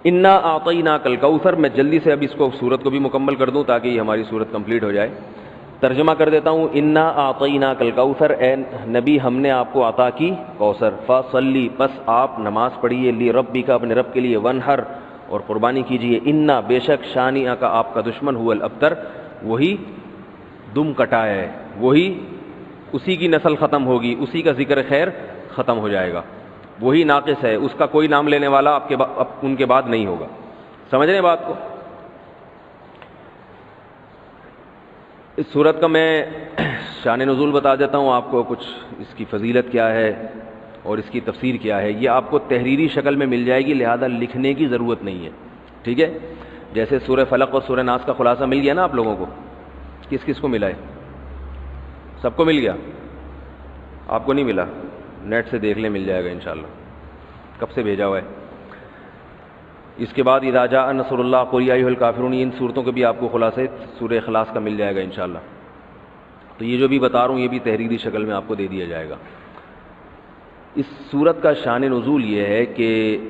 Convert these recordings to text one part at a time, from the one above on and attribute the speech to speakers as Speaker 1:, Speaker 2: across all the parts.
Speaker 1: انا اعطیناک الکوثر. میں جلدی سے اب اس کو سورت کو بھی مکمل کر دوں تاکہ یہ ہماری سورت کمپلیٹ ہو جائے. ترجمہ کر دیتا ہوں. انا اعطیناک الکوثر، اے نبی ہم نے آپ کو عطا کی کوثر. فصلی، پس آپ نماز پڑھیے، لربک اپنے رب کے لیے، ونحر اور قربانی کیجیے. انا بے شک، شانئک کا آپ کا دشمن، هو الابتر وہی دم کٹا ہے، وہی اسی کی نسل ختم ہوگی، اسی کا ذکر خیر ختم ہو جائے گا، وہی ناقص ہے، اس کا کوئی نام لینے والا ان کے بعد نہیں ہوگا. سمجھ رہے ہیں بات کو؟ اس صورت کا میں شان نزول بتا دیتا ہوں آپ کو، کچھ اس کی فضیلت کیا ہے اور اس کی تفسیر کیا ہے. یہ آپ کو تحریری شکل میں مل جائے گی، لہذا لکھنے کی ضرورت نہیں ہے. ٹھیک ہے؟ جیسے سورہ فلق اور سورہ ناس کا خلاصہ مل گیا نا آپ لوگوں کو. کس کس کو ملا ہے؟ سب کو مل گیا؟ آپ کو نہیں ملا؟ نیٹ سے دیکھ لیں، مل جائے گا انشاءاللہ. کب سے بھیجا ہوا ہے؟ اس کے بعد اذا جاء نصر اللہ قل یا ایھا الکافرون، ان صورتوں کے بھی آپ کو خلاصے سورہ اخلاص کا مل جائے گا انشاءاللہ. تو یہ جو بھی بتا رہا ہوں یہ بھی تحریری شکل میں آپ کو دے دیا جائے گا. اس صورت کا شان نزول یہ ہے کہ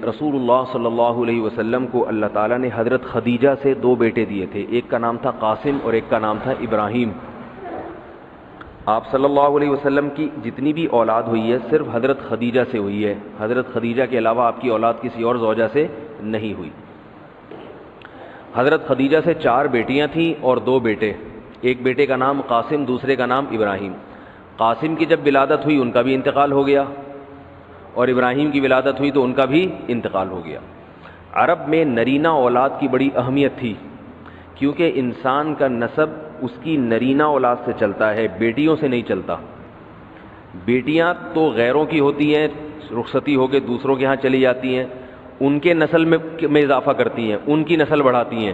Speaker 1: رسول اللہ صلی اللہ علیہ وسلم کو اللہ تعالیٰ نے حضرت خدیجہ سے 2 بیٹے دیے تھے. ایک کا نام تھا قاسم اور ایک کا نام تھا ابراہیم. آپ صلی اللہ علیہ وسلم کی جتنی بھی اولاد ہوئی ہے صرف حضرت خدیجہ سے ہوئی ہے. حضرت خدیجہ کے علاوہ آپ کی اولاد کسی اور زوجہ سے نہیں ہوئی. حضرت خدیجہ سے 4 بیٹیاں تھیں اور 2 بیٹے. ایک بیٹے کا نام قاسم، دوسرے کا نام ابراہیم. قاسم کی جب ولادت ہوئی ان کا بھی انتقال ہو گیا، اور ابراہیم کی ولادت ہوئی تو ان کا بھی انتقال ہو گیا. عرب میں نرینہ اولاد کی بڑی اہمیت تھی، کیونکہ انسان کا نسب اس کی نرینہ اولاد سے چلتا ہے، بیٹیوں سے نہیں چلتا. بیٹیاں تو غیروں کی ہوتی ہیں، رخصتی ہو کے دوسروں کے ہاں چلی جاتی ہیں، ان کے نسل میں اضافہ کرتی ہیں، ان کی نسل بڑھاتی ہیں.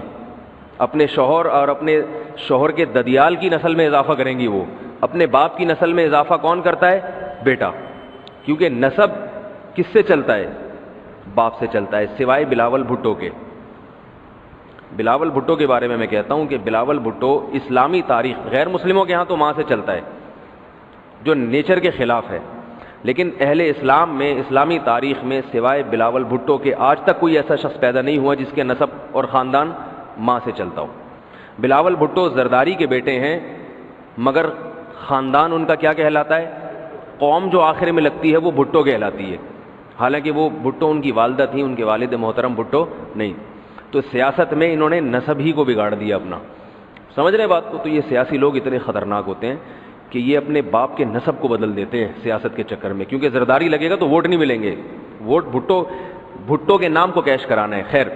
Speaker 1: اپنے شوہر اور اپنے شوہر کے ددیال کی نسل میں اضافہ کریں گی. وہ اپنے باپ کی نسل میں اضافہ کون کرتا ہے؟ بیٹا. کیونکہ نسب کس سے چلتا ہے؟ باپ سے چلتا ہے، سوائے بلاول بھٹو کے. بلاول بھٹو کے بارے میں کہتا ہوں کہ بلاول بھٹو اسلامی تاریخ، غیر مسلموں کے ہاں تو ماں سے چلتا ہے جو نیچر کے خلاف ہے، لیکن اہل اسلام میں، اسلامی تاریخ میں سوائے بلاول بھٹو کے آج تک کوئی ایسا شخص پیدا نہیں ہوا جس کے نسب اور خاندان ماں سے چلتا ہو. بلاول بھٹو زرداری کے بیٹے ہیں، مگر خاندان ان کا کیا کہلاتا ہے؟ قوم جو آخر میں لگتی ہے وہ بھٹو کہلاتی ہے، حالانکہ وہ بھٹو ان کی والدہ تھیں، ان کے والد محترم بھٹو نہیں. تو سیاست میں انہوں نے نسب ہی کو بگاڑ دیا اپنا. سمجھ رہے بات کو؟ تو یہ سیاسی لوگ اتنے خطرناک ہوتے ہیں کہ یہ اپنے باپ کے نسب کو بدل دیتے ہیں سیاست کے چکر میں، کیونکہ زرداری لگے گا تو ووٹ نہیں ملیں گے، ووٹ بھٹو کے نام کو کیش کرانا ہے. خیر،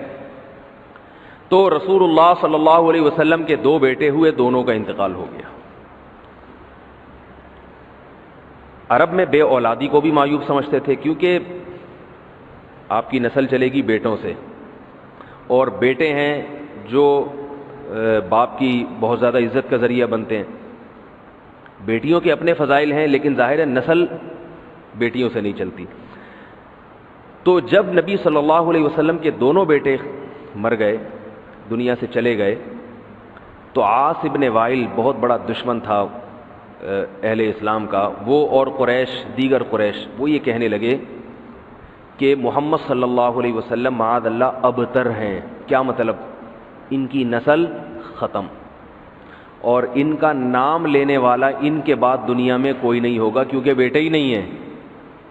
Speaker 1: تو رسول اللہ صلی اللہ علیہ وسلم کے 2 بیٹے ہوئے، دونوں کا انتقال ہو گیا. عرب میں بے اولادی کو بھی معیوب سمجھتے تھے، کیونکہ آپ کی نسل چلے گی بیٹوں سے، اور بیٹے ہیں جو باپ کی بہت زیادہ عزت کا ذریعہ بنتے ہیں. بیٹیوں کے اپنے فضائل ہیں، لیکن ظاہر ہے نسل بیٹیوں سے نہیں چلتی. تو جب نبی صلی اللہ علیہ وسلم کے دونوں بیٹے مر گئے، دنیا سے چلے گئے، تو عاص ابن وائل بہت بڑا دشمن تھا اہل اسلام کا، وہ اور قریش، دیگر قریش، وہ یہ کہنے لگے کہ محمد صلی اللہ علیہ وسلم معاذ اللہ ابتر ہیں. کیا مطلب؟ ان کی نسل ختم، اور ان کا نام لینے والا ان کے بعد دنیا میں کوئی نہیں ہوگا، کیونکہ بیٹے ہی نہیں ہیں.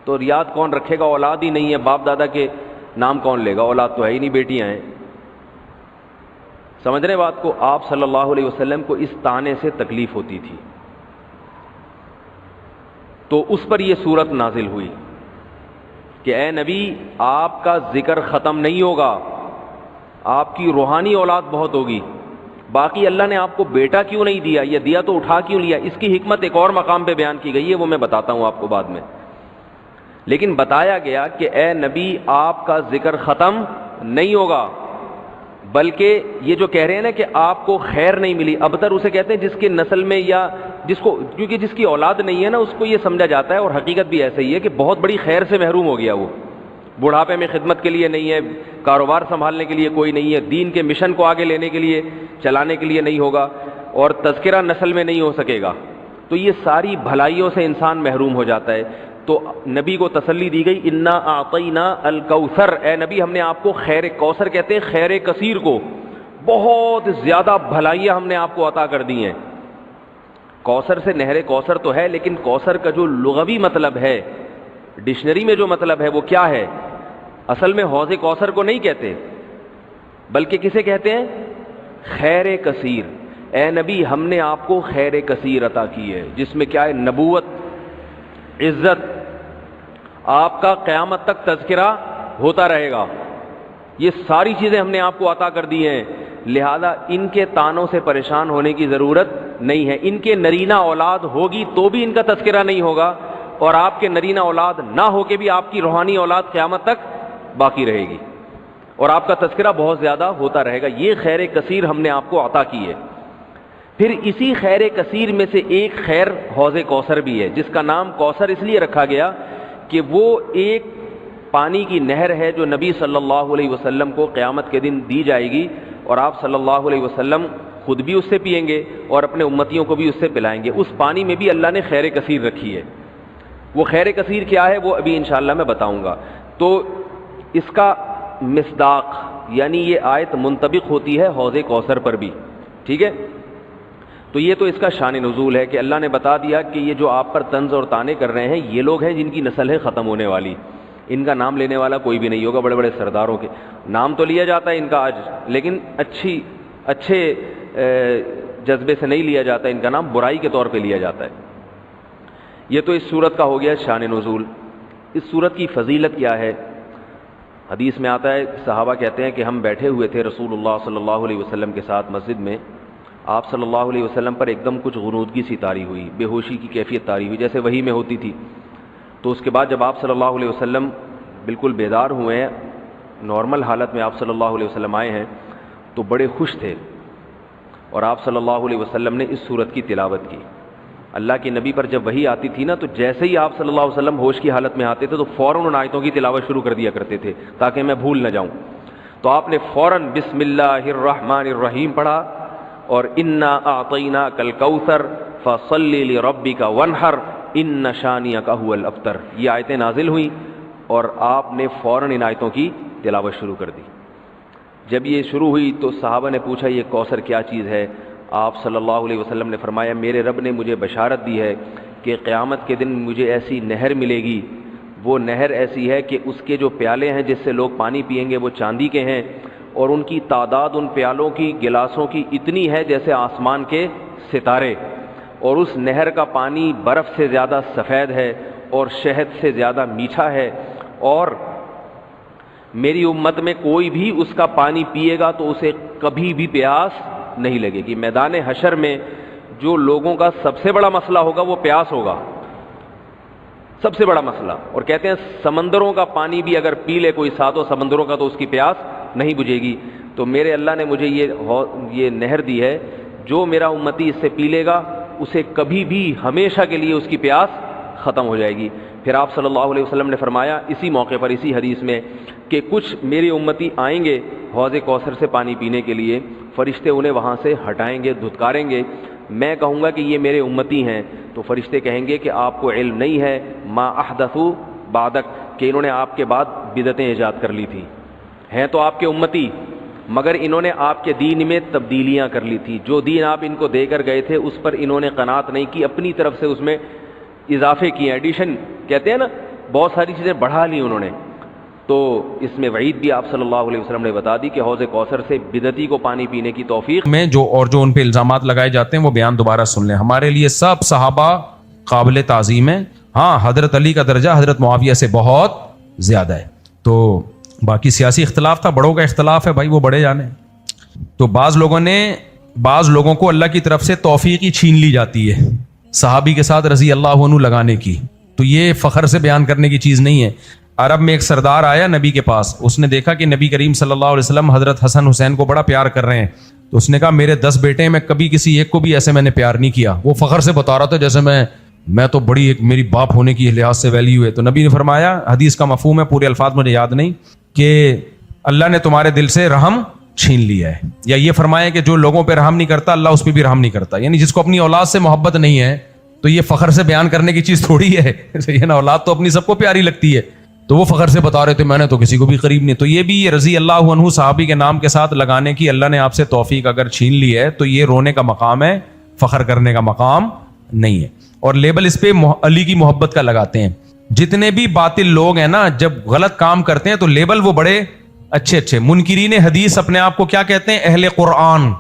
Speaker 1: تو یاد کون رکھے گا؟ اولاد ہی نہیں ہے، باپ دادا کے نام کون لے گا؟ اولاد تو ہے ہی نہیں، بیٹیاں ہیں. سمجھ رہے بات کو؟ آپ صلی اللہ علیہ وسلم کو اس طعنے سے تکلیف ہوتی تھی، تو اس پر یہ صورت نازل ہوئی کہ اے نبی، آپ کا ذکر ختم نہیں ہوگا، آپ کی روحانی اولاد بہت ہوگی. باقی اللہ نے آپ کو بیٹا کیوں نہیں دیا، یہ دیا تو اٹھا کیوں لیا، اس کی حکمت ایک اور مقام پہ بیان کی گئی ہے، وہ میں بتاتا ہوں آپ کو بعد میں. لیکن بتایا گیا کہ اے نبی، آپ کا ذکر ختم نہیں ہوگا، بلکہ یہ جو کہہ رہے ہیں نا کہ آپ کو خیر نہیں ملی، ابتر اسے کہتے ہیں جس کے نسل میں یا جس کو، کیونکہ جس کی اولاد نہیں ہے نا اس کو یہ سمجھا جاتا ہے، اور حقیقت بھی ایسا ہی ہے کہ بہت بڑی خیر سے محروم ہو گیا. وہ بڑھاپے میں خدمت کے لیے نہیں ہے، کاروبار سنبھالنے کے لیے کوئی نہیں ہے، دین کے مشن کو آگے لینے کے لیے، چلانے کے لیے نہیں ہوگا، اور تذکرہ نسل میں نہیں ہو سکے گا. تو یہ ساری بھلائیوں سے انسان محروم ہو جاتا ہے. تو نبی کو تسلی دی گئی انا اعطینا الکوثر، اے نبی ہم نے آپ کو خیر کوثر کہتے ہیں خیر کثیر کو، بہت زیادہ بھلائیاں ہم نے آپ کو عطا کر دی ہیں۔ کوثر سے نہر کوثر تو ہے، لیکن کوثر کا جو لغوی مطلب ہے، ڈکشنری میں جو مطلب ہے وہ کیا ہے؟ اصل میں حوض کوثر کو نہیں کہتے، بلکہ کسے کہتے ہیں؟ خیر کثیر۔ اے نبی ہم نے آپ کو خیر کثیر عطا کی ہے، جس میں کیا ہے؟ نبوت، عزت، آپ کا قیامت تک تذکرہ ہوتا رہے گا، یہ ساری چیزیں ہم نے آپ کو عطا کر دی ہیں، لہذا ان کے تانوں سے پریشان ہونے کی ضرورت نہیں ہے۔ ان کے نرینہ اولاد ہوگی تو بھی ان کا تذکرہ نہیں ہوگا، اور آپ کے نرینہ اولاد نہ ہو کے بھی آپ کی روحانی اولاد قیامت تک باقی رہے گی، اور آپ کا تذکرہ بہت زیادہ ہوتا رہے گا۔ یہ خیر کثیر ہم نے آپ کو عطا کی ہے۔ پھر اسی خیر کثیر میں سے ایک خیر حوض کوثر بھی ہے، جس کا نام کوثر اس لیے رکھا گیا کہ وہ ایک پانی کی نہر ہے جو نبی صلی اللہ علیہ وسلم کو قیامت کے دن دی جائے گی، اور آپ صلی اللہ علیہ وسلم خود بھی اس سے پئیں گے اور اپنے امتیوں کو بھی اس سے پلائیں گے۔ اس پانی میں بھی اللہ نے خیر کثیر رکھی ہے۔ وہ خیر کثیر کیا ہے وہ ابھی انشاءاللہ میں بتاؤں گا۔ تو اس کا مصداق یعنی یہ آیت منطبق ہوتی ہے حوض کوثر پر بھی، ٹھیک ہے؟ تو یہ تو اس کا شان نزول ہے کہ اللہ نے بتا دیا کہ یہ جو آپ پر طنز اور طعنے کر رہے ہیں یہ لوگ ہیں جن کی نسل ہے ختم ہونے والی، ان کا نام لینے والا کوئی بھی نہیں ہوگا۔ بڑے بڑے سرداروں کے نام تو لیا جاتا ہے ان کا آج، لیکن اچھے جذبے سے نہیں لیا جاتا، ان کا نام برائی کے طور پہ لیا جاتا ہے۔ یہ تو اس صورت کا ہو گیا شان نزول۔ اس صورت کی فضیلت کیا ہے؟ حدیث میں آتا ہے، صحابہ کہتے ہیں کہ ہم بیٹھے ہوئے تھے رسول اللہ صلی اللہ علیہ وسلم کے ساتھ مسجد میں، آپ صلی اللہ علیہ وسلم پر ایک دم کچھ غنودگی سی طاری ہوئی، بے ہوشی کی کیفیت طاری ہوئی جیسے وحی میں ہوتی تھی۔ تو اس کے بعد جب آپ صلی اللہ علیہ وسلم بالکل بیدار ہوئے ہیں، نارمل حالت میں آپ صلی اللہ علیہ وسلم آئے ہیں، تو بڑے خوش تھے، اور آپ صلی اللہ علیہ وسلم نے اس سورت کی تلاوت کی۔ اللہ کے نبی پر جب وحی آتی تھی نا، تو جیسے ہی آپ صلی اللہ علیہ وسلم ہوش کی حالت میں آتے تھے تو فوراً ان آیتوں کی تلاوت شروع کر دیا کرتے تھے تاکہ میں بھول نہ جاؤں۔ تو آپ نے فوراً بسم اللہ الرحمن الرحیم پڑھا، اور انا اعطیناک الکوثر فصل لربک وانحر ان شانئک هو الابتر، یہ آیتیں نازل ہوئیں اور آپ نے فوراً ان آیتوں کی تلاوت شروع کر دی۔ جب یہ شروع ہوئی تو صحابہ نے پوچھا یہ کوثر کیا چیز ہے؟ آپ صلی اللہ علیہ وسلم نے فرمایا میرے رب نے مجھے بشارت دی ہے کہ قیامت کے دن مجھے ایسی نہر ملے گی، وہ نہر ایسی ہے کہ اس کے جو پیالے ہیں جس سے لوگ پانی پئیں گے وہ چاندی کے ہیں، اور ان کی تعداد ان پیالوں کی گلاسوں کی اتنی ہے جیسے آسمان کے ستارے، اور اس نہر کا پانی برف سے زیادہ سفید ہے اور شہد سے زیادہ میٹھا ہے، اور میری امت میں کوئی بھی اس کا پانی پیے گا تو اسے کبھی بھی پیاس نہیں لگے گی۔ میدان حشر میں جو لوگوں کا سب سے بڑا مسئلہ ہوگا وہ پیاس ہوگا، سب سے بڑا مسئلہ۔ اور کہتے ہیں سمندروں کا پانی بھی اگر پی لے کوئی ساتوں سمندروں کا تو اس کی پیاس نہیں بجھے گی۔ تو میرے اللہ نے مجھے یہ نہر دی ہے، جو میرا امتی اس سے پی لے گا اسے کبھی بھی ہمیشہ کے لیے اس کی پیاس ختم ہو جائے گی۔ پھر آپ صلی اللہ علیہ وسلم نے فرمایا اسی موقع پر اسی حدیث میں کہ کچھ میری امتی آئیں گے حوض کوثر سے پانی پینے کے لیے، فرشتے انہیں وہاں سے ہٹائیں گے، دھتکاریں گے، میں کہوں گا کہ یہ میرے امتی ہیں، تو فرشتے کہیں گے کہ آپ کو علم نہیں ہے ما احدثوا بعدک، کہ انہوں نے آپ کے بعد بدعتیں ایجاد کر لی تھی، ہیں تو آپ کے امتی مگر انہوں نے آپ کے دین میں تبدیلیاں کر لی تھی، جو دین آپ ان کو دے کر گئے تھے اس پر انہوں نے قناعت نہیں کی، اپنی طرف سے اس میں اضافے کیے، ایڈیشن کہتے ہیں نا، بہت ساری چیزیں بڑھا لی انہوں نے۔ تو اس میں وعید بھی آپ صلی اللہ علیہ وسلم نے بتا دی کہ حوض کوثر سے بدعتی کو پانی پینے کی توفیق
Speaker 2: میں جو ان پہ الزامات لگائے جاتے ہیں وہ بیان دوبارہ سن لیں۔ ہمارے لیے سب صحابہ قابل تعظیم ہیں، ہاں حضرت علی کا درجہ حضرت معاویہ سے بہت زیادہ ہے، تو باقی سیاسی اختلاف تھا، بڑوں کا اختلاف ہے بھائی، وہ بڑے جانے۔ تو بعض لوگوں کو اللہ کی طرف سے توفیق ہی چھین لی جاتی ہے صحابی کے ساتھ رضی اللہ عنہ لگانے کی، تو یہ فخر سے بیان کرنے کی چیز نہیں ہے۔ عرب میں ایک سردار آیا نبی کے پاس، اس نے دیکھا کہ نبی کریم صلی اللہ علیہ وسلم حضرت حسن حسین کو بڑا پیار کر رہے ہیں، تو اس نے کہا میرے 10 بیٹے ہیں، میں کبھی کسی ایک کو بھی ایسے میں نے پیار نہیں کیا۔ وہ فخر سے بتا رہا تھا جیسے میں تو بڑی ایک میری باپ ہونے کی لحاظ سے ویلیو ہے۔ تو نبی نے فرمایا، حدیث کا مفہوم ہے، پورے الفاظ مجھے یاد نہیں، کہ اللہ نے تمہارے دل سے رحم چھین لیا ہے، یا یہ فرمایا کہ جو لوگوں پہ رحم نہیں کرتا اللہ اس پہ بھی رحم نہیں کرتا، یعنی جس کو اپنی اولاد سے محبت نہیں ہے تو یہ فخر سے بیان کرنے کی چیز تھوڑی ہے. یہ نا اولاد تو اپنی سب کو پیاری لگتی ہے, تو وہ فخر سے بتا رہے تھے میں نے تو کسی کو بھی قریب نہیں. تو یہ بھی رضی اللہ عنہ صحابی کے نام کے ساتھ لگانے کی اللہ نے آپ سے توفیق اگر چھین لی ہے تو یہ رونے کا مقام ہے, فخر کرنے کا مقام نہیں ہے. اور لیبل اس پہ علی کی محبت کا لگاتے ہیں. جتنے بھی باطل لوگ ہیں نا, جب غلط کام کرتے ہیں تو لیبل وہ بڑے اچھے اچھے. منکرین حدیث اپنے آپ کو کیا کہتے ہیں؟ اہل قرآن,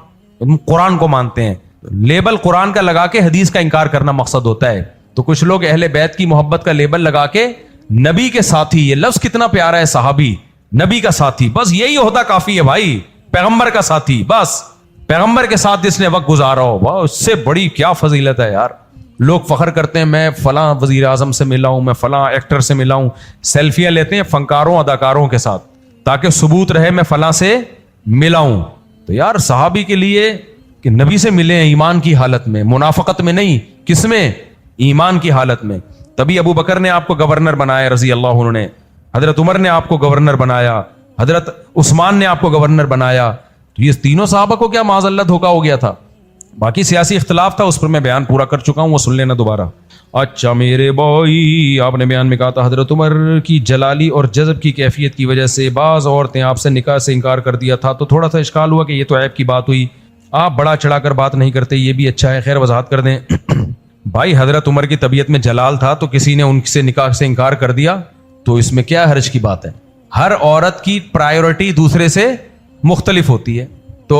Speaker 2: قرآن کو مانتے ہیں. لیبل قرآن کا لگا کے حدیث کا انکار کرنا مقصد ہوتا ہے. تو کچھ لوگ اہل بیت کی محبت کا لیبل لگا کے نبی کے ساتھی, یہ لفظ کتنا پیارا ہے, صحابی, نبی کا ساتھی, بس یہی ہوتا کافی ہے بھائی. پیغمبر کا ساتھی, بس پیغمبر کے ساتھ جس نے وقت گزارا ہو, اس سے بڑی کیا فضیلت ہے یار. لوگ فخر کرتے ہیں میں فلاں وزیر اعظم سے ملا ہوں, میں فلاں ایکٹر سے ملا ہوں, سیلفیاں لیتے ہیں فنکاروں اداکاروں کے ساتھ تاکہ ثبوت رہے میں فلاں سے ملا ہوں. تو یار صحابی کے لیے کہ نبی سے ملے ہیں ایمان کی حالت میں, منافقت میں نہیں, کس میں؟ ایمان کی حالت میں. تبھی ابو بکر نے آپ کو گورنر بنایا رضی اللہ عنہ نے, حضرت عمر نے آپ کو گورنر بنایا, حضرت عثمان نے آپ کو گورنر بنایا. تو یہ تینوں صحابہ کو کیا معاذ اللہ دھوکا ہو گیا تھا. باقی سیاسی اختلاف تھا, اس پر میں بیان پورا کر چکا ہوں, وہ سن لینا دوبارہ. اچھا میرے بھائی, آپ نے بیان میں کہا تھا حضرت عمر کی جلالی اور جذب کی کیفیت کی وجہ سے بعض عورتیں آپ سے نکاح سے انکار کر دیا تھا, تو تھوڑا سا اشکال ہوا کہ یہ تو عیب کی بات ہوئی, آپ بڑا چڑھا کر بات نہیں کرتے, یہ بھی اچھا ہے. خیر وضاحت کر دیں. بھائی حضرت عمر کی طبیعت میں جلال تھا تو کسی نے ان سے نکاح سے انکار کر دیا, تو اس میں کیا حرج کی بات ہے. ہر عورت کی پرائیورٹی دوسرے سے مختلف ہوتی ہے. تو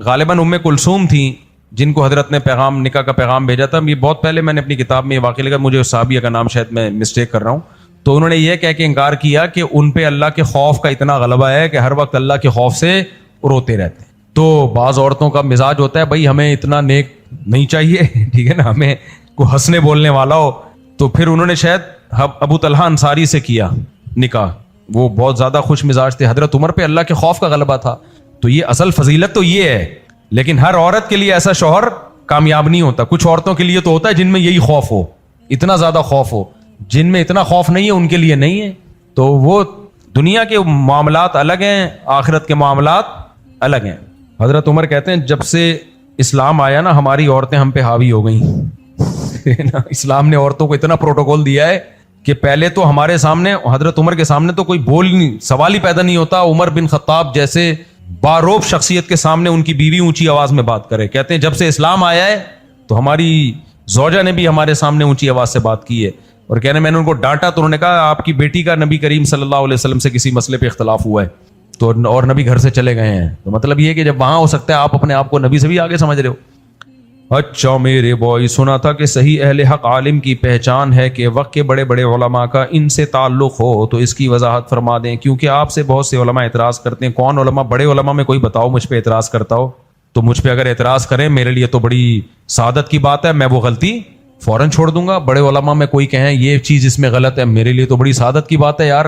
Speaker 2: غالباً ام کلثوم تھیں جن کو حضرت نے پیغام, نکاح کا پیغام بھیجا تھا. یہ بہت پہلے میں نے اپنی کتاب میں یہ واقعہ لکھا, مجھے صحابیہ کا نام شاید میں مسٹیک کر رہا ہوں. تو انہوں نے یہ کہہ کے انکار کیا کہ ان پہ اللہ کے خوف کا اتنا غلبہ ہے کہ ہر وقت اللہ کے خوف سے روتے رہتے ہیں. تو بعض عورتوں کا مزاج ہوتا ہے بھائی ہمیں اتنا نیک نہیں چاہیے, ٹھیک ہے نا, ہمیں کوئی ہنسنے بولنے والا ہو. تو پھر انہوں نے شاید ابو طلحہ انصاری سے کیا نکاح, وہ بہت زیادہ خوش مزاج تھے. حضرت عمر پہ اللہ کے خوف کا غلبہ تھا. تو یہ اصل فضیلت تو یہ ہے, لیکن ہر عورت کے لیے ایسا شوہر کامیاب نہیں ہوتا. کچھ عورتوں کے لیے تو ہوتا ہے جن میں یہی خوف ہو, اتنا زیادہ خوف ہو. جن میں اتنا خوف نہیں ہے ان کے لیے نہیں ہے. تو وہ دنیا کے معاملات الگ ہیں, آخرت کے معاملات الگ ہیں. حضرت عمر کہتے ہیں جب سے اسلام آیا نا ہماری عورتیں ہم پہ حاوی ہو گئیں. اسلام نے عورتوں کو اتنا پروٹوکول دیا ہے کہ پہلے تو ہمارے سامنے, حضرت عمر کے سامنے تو کوئی سوال ہی پیدا نہیں ہوتا. عمر بن خطاب جیسے باروب شخصیت کے سامنے ان کی بیوی اونچی آواز میں بات کرے. کہتے ہیں جب سے اسلام آیا ہے تو ہماری زوجہ نے بھی ہمارے سامنے اونچی آواز سے بات کی ہے. اور کہنے میں نے ان کو ڈانٹا تو انہوں نے کہا آپ کی بیٹی کا نبی کریم صلی اللہ علیہ وسلم سے کسی مسئلے پہ اختلاف ہوا ہے تو اور نبی گھر سے چلے گئے ہیں. تو مطلب یہ ہے کہ جب وہاں ہو سکتا ہے آپ اپنے آپ کو نبی سے بھی آگے سمجھ رہے ہو. اچھا میرے بھائی, سنا تھا کہ صحیح اہل حق عالم کی پہچان ہے کہ وقت کے بڑے بڑے علماء کا ان سے تعلق ہو, تو اس کی وضاحت فرما دیں کیونکہ آپ سے بہت سے علماء اعتراض کرتے ہیں. کون علماء؟ بڑے علماء میں کوئی بتاؤ مجھ پہ اعتراض کرتا ہو. تو مجھ پہ اگر اعتراض کریں میرے لیے تو بڑی سعادت کی بات ہے, میں وہ غلطی فوراً چھوڑ دوں گا. بڑے علماء میں کوئی کہیں یہ چیز اس میں غلط ہے, میرے لیے تو بڑی سعادت کی بات ہے یار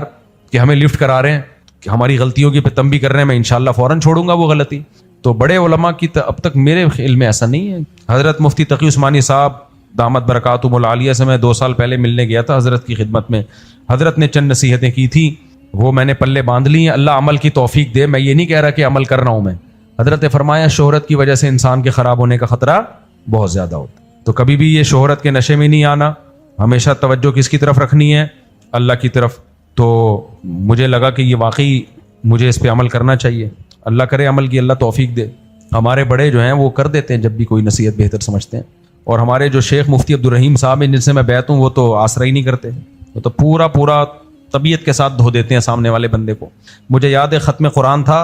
Speaker 2: کہ ہمیں لفٹ کرا رہے ہیں, کہ ہماری غلطیوں کی پہ تنبیہ کر رہے ہیں. میں انشاءاللہ فوراً چھوڑوں گا وہ غلطی. تو بڑے علماء کی اب تک میرے علم میں ایسا نہیں ہے. حضرت مفتی تقی عثمانی صاحب دامت برکاتہم العالیہ سے میں 2 سال پہلے ملنے گیا تھا حضرت کی خدمت میں. حضرت نے چند نصیحتیں کی تھیں, وہ میں نے پلے باندھ لی ہیں. اللہ عمل کی توفیق دے. میں یہ نہیں کہہ رہا کہ عمل کر رہا ہوں میں. حضرت نے فرمایا شہرت کی وجہ سے انسان کے خراب ہونے کا خطرہ بہت زیادہ ہوتا ہے. تو کبھی بھی یہ شہرت کے نشے میں نہیں آنا, ہمیشہ توجہ کس کی طرف رکھنی ہے؟ اللہ کی طرف. تو مجھے لگا کہ یہ واقعی مجھے اس پہ عمل کرنا چاہیے. اللہ کرے عمل کی اللہ توفیق دے. ہمارے بڑے جو ہیں وہ کر دیتے ہیں جب بھی کوئی نصیحت بہتر سمجھتے ہیں. اور ہمارے جو شیخ مفتی عبدالرحیم صاحب ہیں جن سے میں بیعت ہوں, وہ تو آسرا ہی نہیں کرتے, وہ تو پورا طبیعت کے ساتھ دھو دیتے ہیں سامنے والے بندے کو. مجھے یاد ہے ختم قرآن تھا,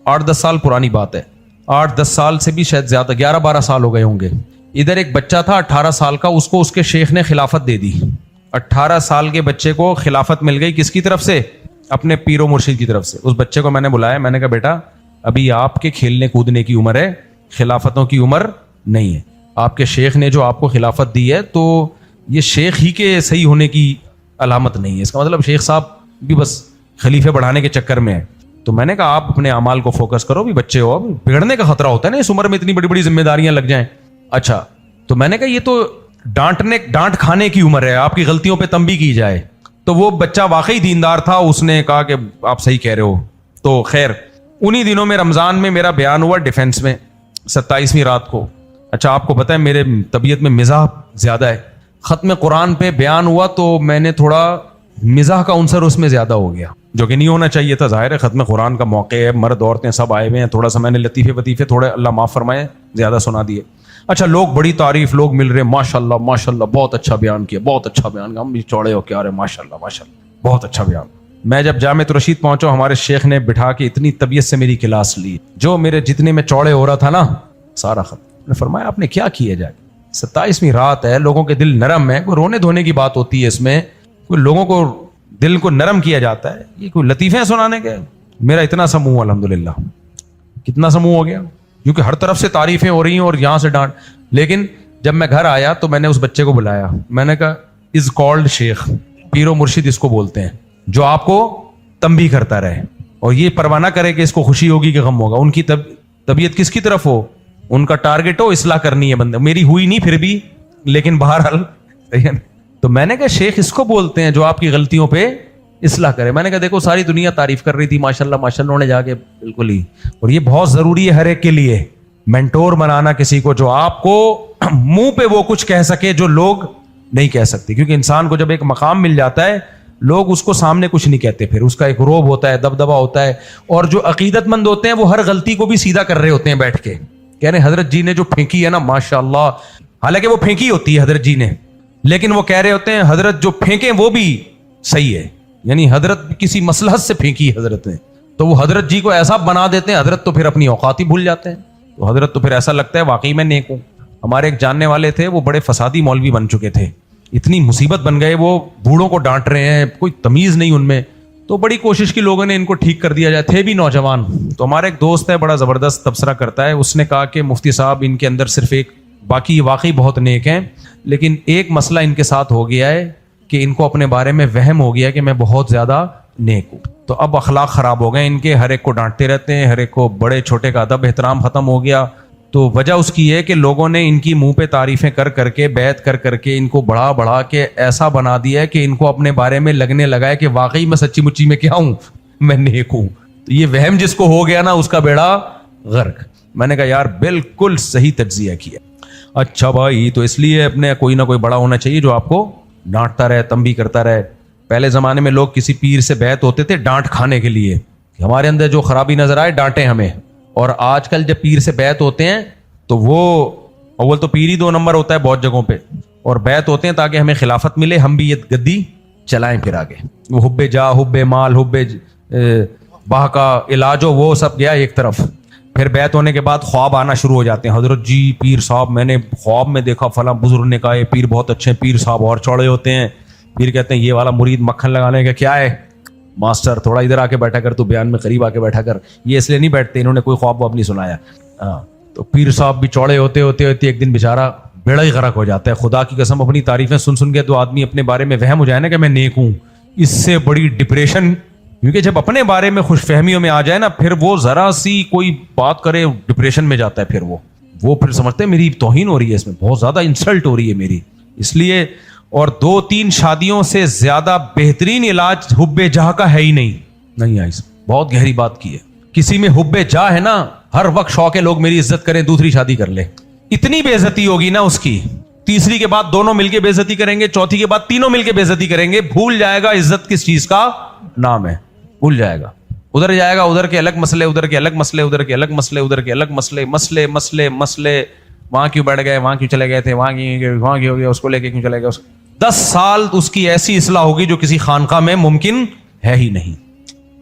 Speaker 2: 8-10 سال پرانی بات ہے, 8-10 سال سے بھی شاید زیادہ, 11-12 سال ہو گئے ہوں گے. ادھر ایک بچہ تھا 18 سال کا, اس کو اس کے شیخ نے خلافت دے دی. 18 سال کے بچے کو خلافت مل گئی, کس کی طرف سے؟ اپنے پیر و مرشد کی طرف سے. اس بچے کو میں نے بلایا, میں نے کہا بیٹا ابھی آپ کے کھیلنے کودنے کی عمر ہے, خلافتوں کی عمر نہیں ہے. آپ کے شیخ نے جو آپ کو خلافت دی ہے تو یہ شیخ ہی کے صحیح ہونے کی علامت نہیں ہے. اس کا مطلب شیخ صاحب بھی بس خلیفے بڑھانے کے چکر میں ہے. تو میں نے کہا آپ اپنے اعمال کو فوکس کرو, بھی بچے ہو, بگڑنے کا خطرہ ہوتا ہے نا اس عمر میں, اتنی بڑی بڑی ذمہ داریاں لگ جائیں. اچھا تو میں نے کہا یہ تو ڈانٹ کھانے کی عمر ہے, آپ کی غلطیوں پہ تنبیہ کی جائے. تو وہ بچہ واقعی دیندار تھا, اس نے کہا کہ آپ صحیح کہہ رہے ہو. تو خیر انہی دنوں میں رمضان میں میرا بیان ہوا ڈیفنس میں 27ویں رات کو. اچھا آپ کو پتہ ہے میرے طبیعت میں مزاح زیادہ ہے, ختم قرآن پہ بیان ہوا تو میں نے تھوڑا مزاح کا عنصر اس میں زیادہ ہو گیا, جو کہ نہیں ہونا چاہیے تھا. ظاہر ہے ختم قرآن کا موقع ہے, مرد عورتیں سب آئے ہوئے ہیں, تھوڑا سا میں نے لطیفے وطیفے تھوڑے اللہ معاف فرمائے زیادہ سنا دیے. اچھا لوگ بڑی تعریف, لوگ مل رہے, ماشاء اللہ بہت اچھا بیان کیا, بہت اچھا بیان کیا, ہم بھی چوڑے ہو کے آ رہے ماشاء اللہ بہت اچھا بیان. میں جب جامع رشید پہنچا, ہمارے شیخ نے بٹھا کے اتنی طبیعت سے میری کلاس لی, جو میرے جتنے میں چوڑے ہو رہا تھا نا سارا ختم. نے فرمایا آپ نے کیا کیا جائے, 27ویں رات ہے, لوگوں کے دل نرم ہے, کوئی رونے دھونے کی بات ہوتی ہے اس میں, کوئی لوگوں کو دل کو نرم کیا جاتا ہے, یہ کوئی لطیفے سنانے کے. میرا اتنا سا منہ الحمدللہ, کتنا سا منہ ہو گیا, کیونکہ ہر طرف سے تعریفیں ہو رہی ہیں اور یہاں سے ڈانٹ. لیکن جب میں گھر آیا تو میں نے اس بچے کو بلایا, میں نے کہا از کالڈ شیخ, پیر و مرشد اس کو بولتے ہیں, جو آپ کو تنبیہ کرتا رہے اور یہ پرواہ نہ کرے کہ اس کو خوشی ہوگی کہ غم ہوگا. ان کی طبیعت کس کی طرف ہو, ان کا ٹارگٹ ہو اصلاح کرنی ہے بندے. میری ہوئی نہیں پھر بھی, لیکن بہرحال تو میں نے کہا شیخ اس کو بولتے ہیں جو آپ کی غلطیوں پہ اصلاح کرے. میں نے کہا دیکھو ساری دنیا تعریف کر رہی تھی ماشاءاللہ, انہوں نے جا کے بالکل ہی, اور یہ بہت ضروری ہے ہر ایک کے لیے مینٹور بنانا کسی کو, جو آپ کو منہ پہ وہ کچھ کہہ سکے جو لوگ نہیں کہہ سکتے. کیونکہ انسان کو جب ایک مقام مل جاتا ہے, لوگ اس کو سامنے کچھ نہیں کہتے, پھر اس کا ایک روب ہوتا ہے, دبدبا ہوتا ہے. اور جو عقیدت مند ہوتے ہیں وہ ہر غلطی کو بھی سیدھا کر رہے ہوتے ہیں بیٹھ کے, کہہ رہے حضرت جی نے جو پھینکی ہے نا ماشاءاللہ, حالانکہ وہ پھینکی ہوتی ہے حضرت جی نے, لیکن وہ کہہ رہے ہوتے ہیں حضرت جو پھینکیں وہ بھی صحیح ہے, یعنی حضرت کسی مصلحت سے پھینکی حضرت نے, تو وہ حضرت جی کو ایسا بنا دیتے ہیں, حضرت تو پھر اپنی اوقات ہی بھول جاتے ہیں. تو حضرت تو پھر ایسا لگتا ہے واقعی میں نیک ہوں. ہمارے ایک جاننے والے تھے, وہ بڑے فسادی مولوی بن چکے تھے, اتنی مصیبت بن گئے, وہ بوڑھوں کو ڈانٹ رہے ہیں, کوئی تمیز نہیں ان میں. تو بڑی کوشش کی لوگوں نے ان کو ٹھیک کر دیا جائے, تھے بھی نوجوان. تو ہمارا ایک دوست ہے بڑا زبردست تبصرہ کرتا ہے, اس نے کہا کہ مفتی صاحب ان کے اندر صرف ایک, باقی واقعی بہت نیک ہیں, لیکن ایک مسئلہ ان کے ساتھ ہو گیا ہے کہ ان کو اپنے بارے میں وہم ہو گیا کہ میں بہت زیادہ نیک ہوں. تو اب اخلاق خراب ہو گئے ان کے, ہر ایک کو ڈانٹتے رہتے ہیں, ہر ایک کو, بڑے چھوٹے کا ادب احترام ختم ہو گیا. تو وجہ اس کی ہے کہ لوگوں نے ان کی منہ پہ تعریفیں کر کر کے, بیعت کر کر کے, ان کو بڑھا بڑھا کے ایسا بنا دیا ہے کہ ان کو اپنے بارے میں لگنے لگا ہے کہ واقعی میں سچی مچی میں کیا ہوں, میں نیک ہوں. تو یہ وہم جس کو ہو گیا نا اس کا بیڑا غرق. میں نے کہا یار بالکل صحیح تجزیہ کیا. اچھا بھائی, تو اس لیے اپنے کوئی نہ کوئی بڑا ہونا چاہیے جو آپ کو ڈانٹتا رہے, تنبیہ کرتا رہے. پہلے زمانے میں لوگ کسی پیر سے بیعت ہوتے تھے ڈانٹ کھانے کے لیے, ہمارے اندر جو خرابی نظر آئے ڈانٹے ہمیں. اور آج کل جب پیر سے بیعت ہوتے ہیں تو وہ اول تو پیر ہی 2 نمبر ہوتا ہے بہت جگہوں پہ, اور بیعت ہوتے ہیں تاکہ ہمیں خلافت ملے, ہم بھی یہ گدی چلائیں پھر آگے. وہ حب جا, حب مال, حب باہ کا علاج ہو, وہ سب گیا ایک طرف. پھر بیعت ہونے کے بعد خواب آنا شروع ہو جاتے ہیں, حضرت جی پیر صاحب میں نے خواب میں دیکھا فلاں بزرگ نے کہا یہ پیر بہت اچھے ہیں, پیر صاحب اور چوڑے ہوتے ہیں. پیر کہتے ہیں یہ والا مرید مکھن لگانے کا کیا ہے, ماسٹر تھوڑا ادھر آ کے بیٹھا کر, تو بیان میں قریب آ کے بیٹھا کر. یہ اس لیے نہیں بیٹھتے, انہوں نے کوئی خواب واب نہیں سنایا. ہاں, تو پیر صاحب بھی چوڑے ہوتے ہوتے ہوتے ایک دن بیچارہ بیڑا ہی غرق ہو جاتا ہے. خدا کی قسم اپنی تعریفیں سن سن کے تو آدمی اپنے بارے میں وہم ہو جائے نا کہ میں نیک ہوں, اس سے بڑی ڈپریشن. کیونکہ جب اپنے بارے میں خوش فہمیوں میں آ جائے نا, پھر وہ ذرا سی کوئی بات کرے ڈپریشن میں جاتا ہے. پھر وہ پھر سمجھتے ہیں میری توہین ہو رہی ہے, اس میں بہت زیادہ انسلٹ ہو رہی ہے میری. اس لیے, اور 2-3 شادیوں سے زیادہ بہترین علاج حب جاہ کا ہے ہی نہیں آئی. بہت گہری بات کی ہے. کسی میں حب جاہ ہے نا, ہر وقت شوق ہے لوگ میری عزت کریں, دوسری شادی کر لے. اتنی بے عزتی ہوگی نا اس کی, تیسری کے بعد دونوں مل کے بے عزتی کریں گے, چوتھی کے بعد تینوں مل کے بے عزتی کریں گے. بھول جائے گا عزت کس چیز کا نام ہے, بھول جائے گا. ادھر جائے گا, ادھر کے الگ مسئلے, ادھر کے الگ مسئلے, ادھر کے الگ مسئلے, ادھر کے الگ مسئلے, مسئلے مسئلے مسئلے. وہاں کیوں بیٹھ گئے, وہاں کیوں چلے گئے تھے, وہاں کیوں ہو گیا, اس کو لے کے کیوں چلے گئے. 10 سال اس کی ایسی اصلاح ہوگی جو کسی خانقاہ میں ممکن ہے ہی نہیں.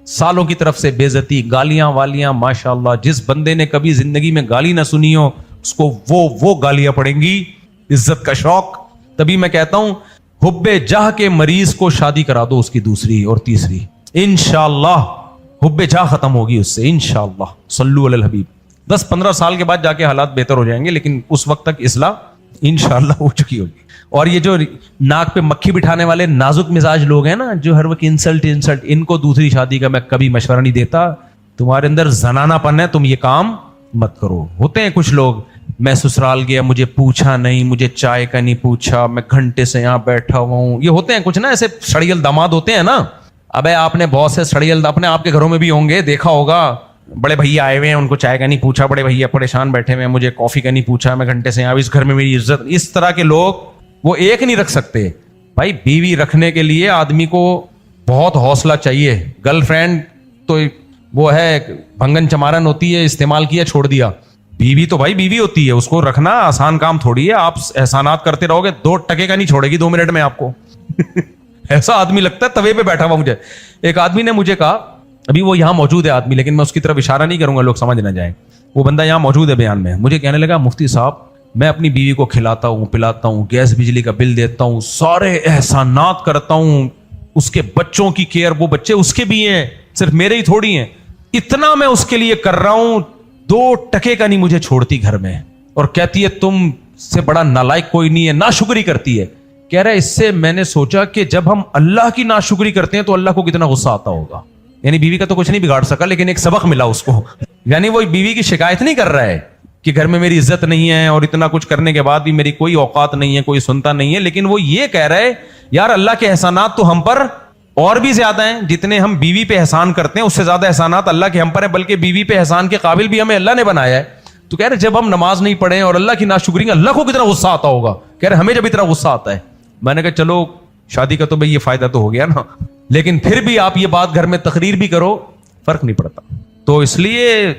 Speaker 2: سالوں کی طرف سے بے عزتی, گالیاں والیاں. ماشاءاللہ جس بندے نے کبھی زندگی میں گالی نہ سنی ہو, اس کو وہ گالیاں پڑیں گی. عزت کا شوق. تبھی میں کہتا ہوں حب جاہ کے مریض کو شادی کرا دو, اس کی دوسری اور تیسری, انشاءاللہ حب جاہ ختم ہوگی اس سے انشاءاللہ. صلو علی الحبیب. 10-15 سال کے بعد جا کے حالات بہتر ہو جائیں گے, لیکن اس وقت تک اصلاح انشاءاللہ ہو چکی ہوگی. اور یہ جو ناک پہ مکھی بٹھانے والے نازک مزاج لوگ ہیں نا, جو ہر وقت انسلٹ, ان کو دوسری شادی کا میں کبھی مشورہ نہیں دیتا. تمہارے اندر زنانہ پن ہے, تم یہ کام مت کرو. ہوتے ہیں کچھ لوگ, میں سسرال گیا مجھے پوچھا نہیں, مجھے چائے کا نہیں پوچھا, میں گھنٹے سے یہاں بیٹھا ہوا ہوں. یہ ہوتے ہیں کچھ نا ایسے سڑیل داماد ہوتے ہیں نا. ابے آپ نے بہت سے سڑیل اپنے آپ کے گھروں میں بھی ہوں گے, دیکھا ہوگا. بڑے بھیا آئے ہوئے ہیں, ان کو چائے کا نہیں پوچھا, بڑے بھیا پریشان بیٹھے ہوئے ہیں, مجھے کافی کا نہیں پوچھا, میں گھنٹے سے یہاں, اس گھر میں میری عزت. اس طرح کے لوگ وہ ایک نہیں رکھ سکتے بھائی. بیوی رکھنے کے لیے آدمی کو بہت حوصلہ چاہیے. گرل فرینڈ تو وہ ہے بھنگن چمارن ہوتی ہے, استعمال کیا چھوڑ دیا. بیوی تو بھائی بیوی ہوتی ہے, اس کو رکھنا آسان کام تھوڑی ہے. آپ احسانات کرتے رہو گے 2 ٹکے کا نہیں چھوڑے گی 2 منٹ میں آپ کو. ایسا آدمی لگتا ہے توے پہ بیٹھا ہوا. مجھے ایک آدمی نے مجھے کہا, ابھی وہ یہاں موجود ہے آدمی, لیکن میں اس کی طرف اشارہ نہیں کروں گا, لوگ سمجھ نہ جائیں. وہ بندہ یہاں موجود ہے بیان میں. مجھے کہنے لگا مفتی صاحب میں اپنی بیوی کو کھلاتا ہوں, پلاتا ہوں, گیس بجلی کا بل دیتا ہوں, سارے احسانات کرتا ہوں, اس کے بچوں کی کیئر, وہ بچے اس کے بھی ہیں, صرف میرے ہی تھوڑی ہیں, اتنا میں اس کے لیے کر رہا ہوں, 2 ٹکے کا نہیں مجھے چھوڑتی گھر میں. اور کہتی ہے تم سے بڑا نالائق کوئی نہیں ہے, ناشکری کرتی ہے. کہہ رہا ہے اس سے میں نے سوچا کہ جب ہم اللہ کی ناشکری کرتے ہیں تو اللہ کو کتنا غصہ آتا ہوگا. یعنی بیوی کا تو کچھ نہیں بگاڑ سکا, لیکن ایک سبق ملا اس کو. یعنی وہ بیوی کی شکایت نہیں کر رہا ہے کہ گھر میں میری عزت نہیں ہے اور اتنا کچھ کرنے کے بعد بھی میری کوئی اوقات نہیں ہے, کوئی سنتا نہیں ہے, لیکن وہ یہ کہہ رہا ہے یار اللہ کے احسانات تو ہم پر اور بھی زیادہ ہیں. جتنے ہم بیوی پہ احسان کرتے ہیں اس سے زیادہ احسانات اللہ کے ہم پر ہیں, بلکہ بیوی پہ احسان کے قابل بھی ہمیں اللہ نے بنایا ہے. تو کہہ رہے جب ہم نماز نہیں پڑھیں اور اللہ کی ناشکری, اللہ کو کتنا غصہ آتا ہوگا. کہہ رہے ہمیں جب اتنا غصہ آتا ہے. میں نے کہا چلو شادی کا تو بھائی یہ فائدہ تو ہو گیا نا, لیکن پھر بھی آپ یہ بات گھر میں تقریر بھی کرو فرق نہیں پڑتا. تو اس لیے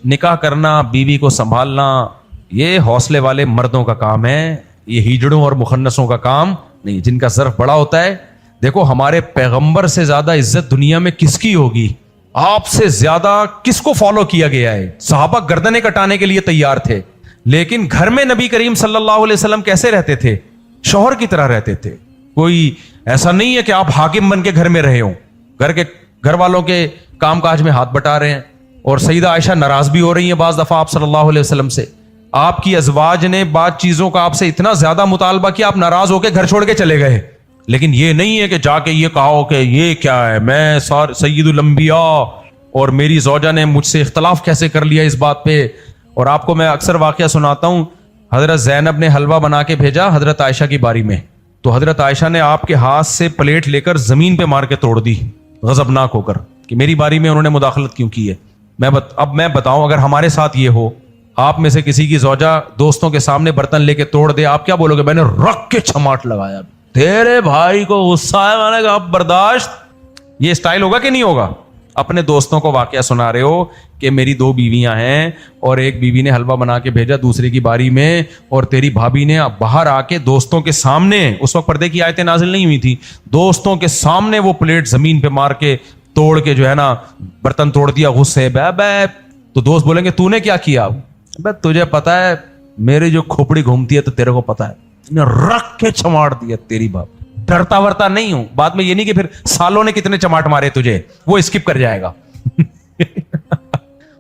Speaker 2: نکاح کرنا, بیوی کو سنبھالنا, یہ حوصلے والے مردوں کا کام ہے, یہ ہیجڑوں اور مخنثوں کا کام نہیں, جن کا ظرف بڑا ہوتا ہے. دیکھو ہمارے پیغمبر سے زیادہ عزت دنیا میں کس کی ہوگی؟ آپ سے زیادہ کس کو فالو کیا گیا ہے؟ صحابہ گردنیں کٹانے کے لیے تیار تھے, لیکن گھر میں نبی کریم صلی اللہ علیہ وسلم کیسے رہتے تھے؟ شوہر کی طرح رہتے تھے. کوئی ایسا نہیں ہے کہ آپ حاکم بن کے گھر میں رہے ہوں, گھر والوں کے کام کاج میں ہاتھ بٹا رہے ہیں. اور سیدہ عائشہ ناراض بھی ہو رہی ہیں بعض دفعہ آپ صلی اللہ علیہ وسلم سے. آپ کی ازواج نے بعض چیزوں کا آپ سے اتنا زیادہ مطالبہ کیا آپ ناراض ہو کے گھر چھوڑ کے چلے گئے. لیکن یہ نہیں ہے کہ جا کے یہ کہا ہو کہ یہ کیا ہے, میں سید الانبیاء اور میری زوجہ نے مجھ سے اختلاف کیسے کر لیا اس بات پہ. اور آپ کو میں اکثر واقعہ سناتا ہوں, حضرت زینب نے حلوہ بنا کے بھیجا حضرت عائشہ کی باری میں, تو حضرت عائشہ نے آپ کے ہاتھ سے پلیٹ لے کر زمین پہ مار کے توڑ دی غضبناک ہو کر کہ میری باری میں انہوں نے مداخلت کیوں کی ہے. اب میں بتاؤں اگر ہمارے ساتھ یہ ہو, آپ میں سے کسی کی زوجہ دوستوں کے سامنے برتن لے کے توڑ دے, آپ کیا بولو گے؟ میں نے رکھ کے چھماٹ لگایا, تیرے بھائی کو غصہ ہے, میں نے کہا اب برداشت. یہ اسٹائل ہوگا کہ نہیں ہوگا؟ اپنے دوستوں کو واقعہ سنا رہے ہو کہ میری 2 بیویاں ہیں اور ایک بیوی نے حلوہ بنا کے بھیجا دوسرے کی باری میں, اور تیری بھابھی نے باہر آ کے دوستوں کے سامنے, اس وقت پردے کی آیتیں نازل نہیں ہوئی تھی, دوستوں کے سامنے وہ پلیٹ زمین پہ مار کے توڑ کے جو ہے نا برتن توڑ دیا غصے بے. تو دوست بولیں گے تو نے کیا کیا؟ تجھے پتا ہے میری جو کھوپڑی گھومتی ہے تو تیرے کو پتا ہے, رکھ کے چماٹ دیا تیری باپ. ڈرتا ورتا نہیں ہوں, بعد میں یہ نہیں کہ پھر سالوں نے کتنے چماٹ مارے تجھے, وہ اسکپ کر جائے گا.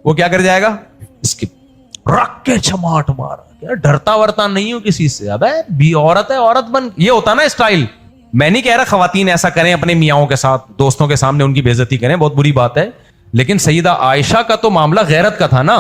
Speaker 2: وہ کیا کر جائے گا؟ اسکپ. رکھ کے چماٹ مارا, ڈرتا ورتا نہیں ہوں کسی سے. ابے بھی عورت ہے, عورت بن. یہ ہوتا نا اسٹائل. میں نہیں کہہ رہا خواتین ایسا کریں اپنے میاں کے ساتھ, دوستوں کے سامنے ان کی بے عزتی کریں, بہت بری بات ہے. لیکن سیدہ عائشہ کا تو معاملہ غیرت کا تھا نا,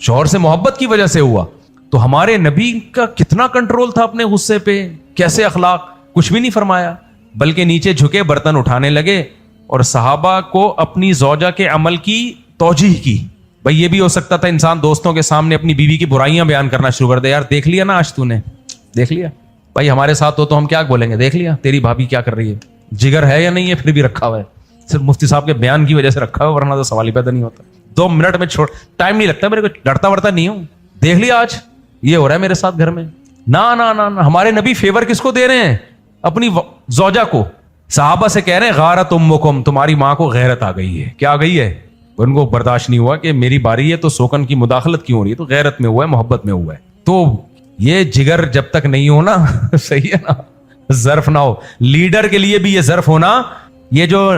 Speaker 2: شوہر سے محبت کی وجہ سے ہوا. تو ہمارے نبی کا کتنا کنٹرول تھا اپنے غصے پہ, کیسے اخلاق, کچھ بھی نہیں فرمایا, بلکہ نیچے جھکے برتن اٹھانے لگے اور صحابہ کو اپنی زوجہ کے عمل کی توجیح کی. بھائی یہ بھی ہو سکتا تھا انسان دوستوں کے سامنے اپنی بیوی کی برائیاں بیان کرنا شروع کر دے, یار دیکھ لیا نا آج تو نے, دیکھ لیا. بھائی ہمارے ساتھ ہو تو ہم کیا بولیں گے؟ دیکھ لیا تیری بھابھی کیا کر رہی ہے, جگر ہے یا نہیں ہے, پھر بھی رکھا ہوا ہے, صرف مفتی صاحب کے بیان کی وجہ سے رکھا ہوا, ورنہ تو سوال ہی پیدا نہیں ہوتا. 2 منٹ میں چھوڑ, ٹائم نہیں لگتا میرے کو, ڈرتا ورتا نہیں ہوں. دیکھ لیا آج یہ ہو رہا ہے میرے ساتھ گھر میں. نا نا نا, ہمارے نبی فیور کس کو دے رہے ہیں؟ اپنی زوجہ کو. صحابہ سے کہہ رہے ہیں غارت امکم, تمہاری ماں کو غیرت آ گئی ہے. کیا آ گئی ہے؟ ان کو برداشت نہیں ہوا کہ میری باری ہے تو سوکن کی مداخلت کیوں ہو رہی ہے, تو غیرت میں ہوا ہے, محبت میں ہوا ہے. تو یہ جگر جب تک نہیں ہو نا, صحیح ہے نا, ظرف نہ ہو. لیڈر کے لیے بھی یہ ظرف ہونا, یہ جو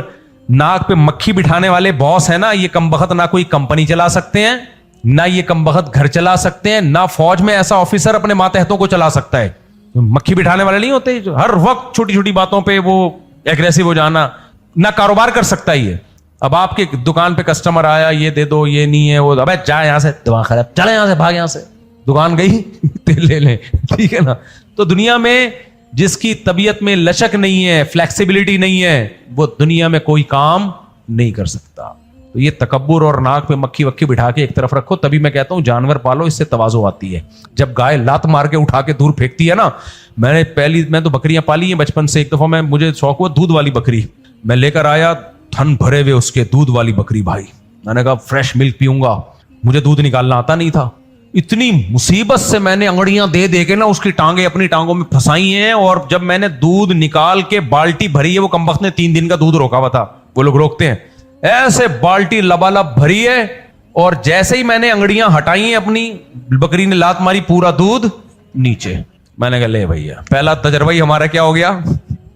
Speaker 2: ناک پہ مکھی بٹھانے والے باس ہیں نا, یہ کمبخت نہ کوئی کمپنی چلا سکتے ہیں, نہ یہ کمبخت گھر چلا سکتے ہیں, نہ فوج میں ایسا آفیسر اپنے ماتحتوں کو چلا سکتا ہے. مکھی بٹھانے والے نہیں ہوتے جو ہر وقت چھوٹی چھوٹی باتوں پہ وہ ایگریسو ہو جانا, نہ کاروبار کر سکتا ہی ہے. اب آپ کے دکان پہ کسٹمر آیا, یہ دے دو, یہ نہیں ہے, وہ ابے جا یہاں سے, دماغ خراب, چلے یہاں سے, بھاگ یہاں سے, دکان گئی تیل لے لیں, ٹھیک ہے نا. تو دنیا میں جس کی طبیعت میں لچک نہیں ہے, فلیکسیبلٹی نہیں ہے, وہ دنیا میں کوئی کام نہیں کر سکتا. تو یہ تکبر اور ناک پہ مکھی وکھی بٹھا کے ایک طرف رکھو. تبھی میں کہتا ہوں جانور پالو, اس سے تواضع آتی ہے. جب گائے لات مار کے اٹھا کے دور پھینکتی ہے نا, میں تو بکریاں پالی ہیں بچپن سے. ایک دفعہ مجھے شوق ہوا دودھ والی بکری, میں لے کر آیا, تھن بھرے ہوئے اس کے دودھ والی بکری بھائی. میں نے کہا فریش ملک پیوں گا, مجھے دودھ نکالنا آتا نہیں تھا. اتنی مصیبت سے میں نے انگڑیاں دے کے نا اس کی ٹانگیں اپنی ٹانگوں میں پھنسائی ہیں, اور جب میں نے دودھ نکال کے بالٹی بھری ہے, وہ کمبخت نے 3 دن کا دودھ روکا ہوا تھا, وہ لوگ روکتے ہیں, ایسے بالٹی لبالب بھری ہے, اور جیسے ہی میں نے انگڑیاں ہٹائی ہیں اپنی, بکری نے لات ماری, پورا دودھ نیچے. میں نے کہا لے بھیا, پہلا تجربہ ہی ہمارا کیا ہو گیا.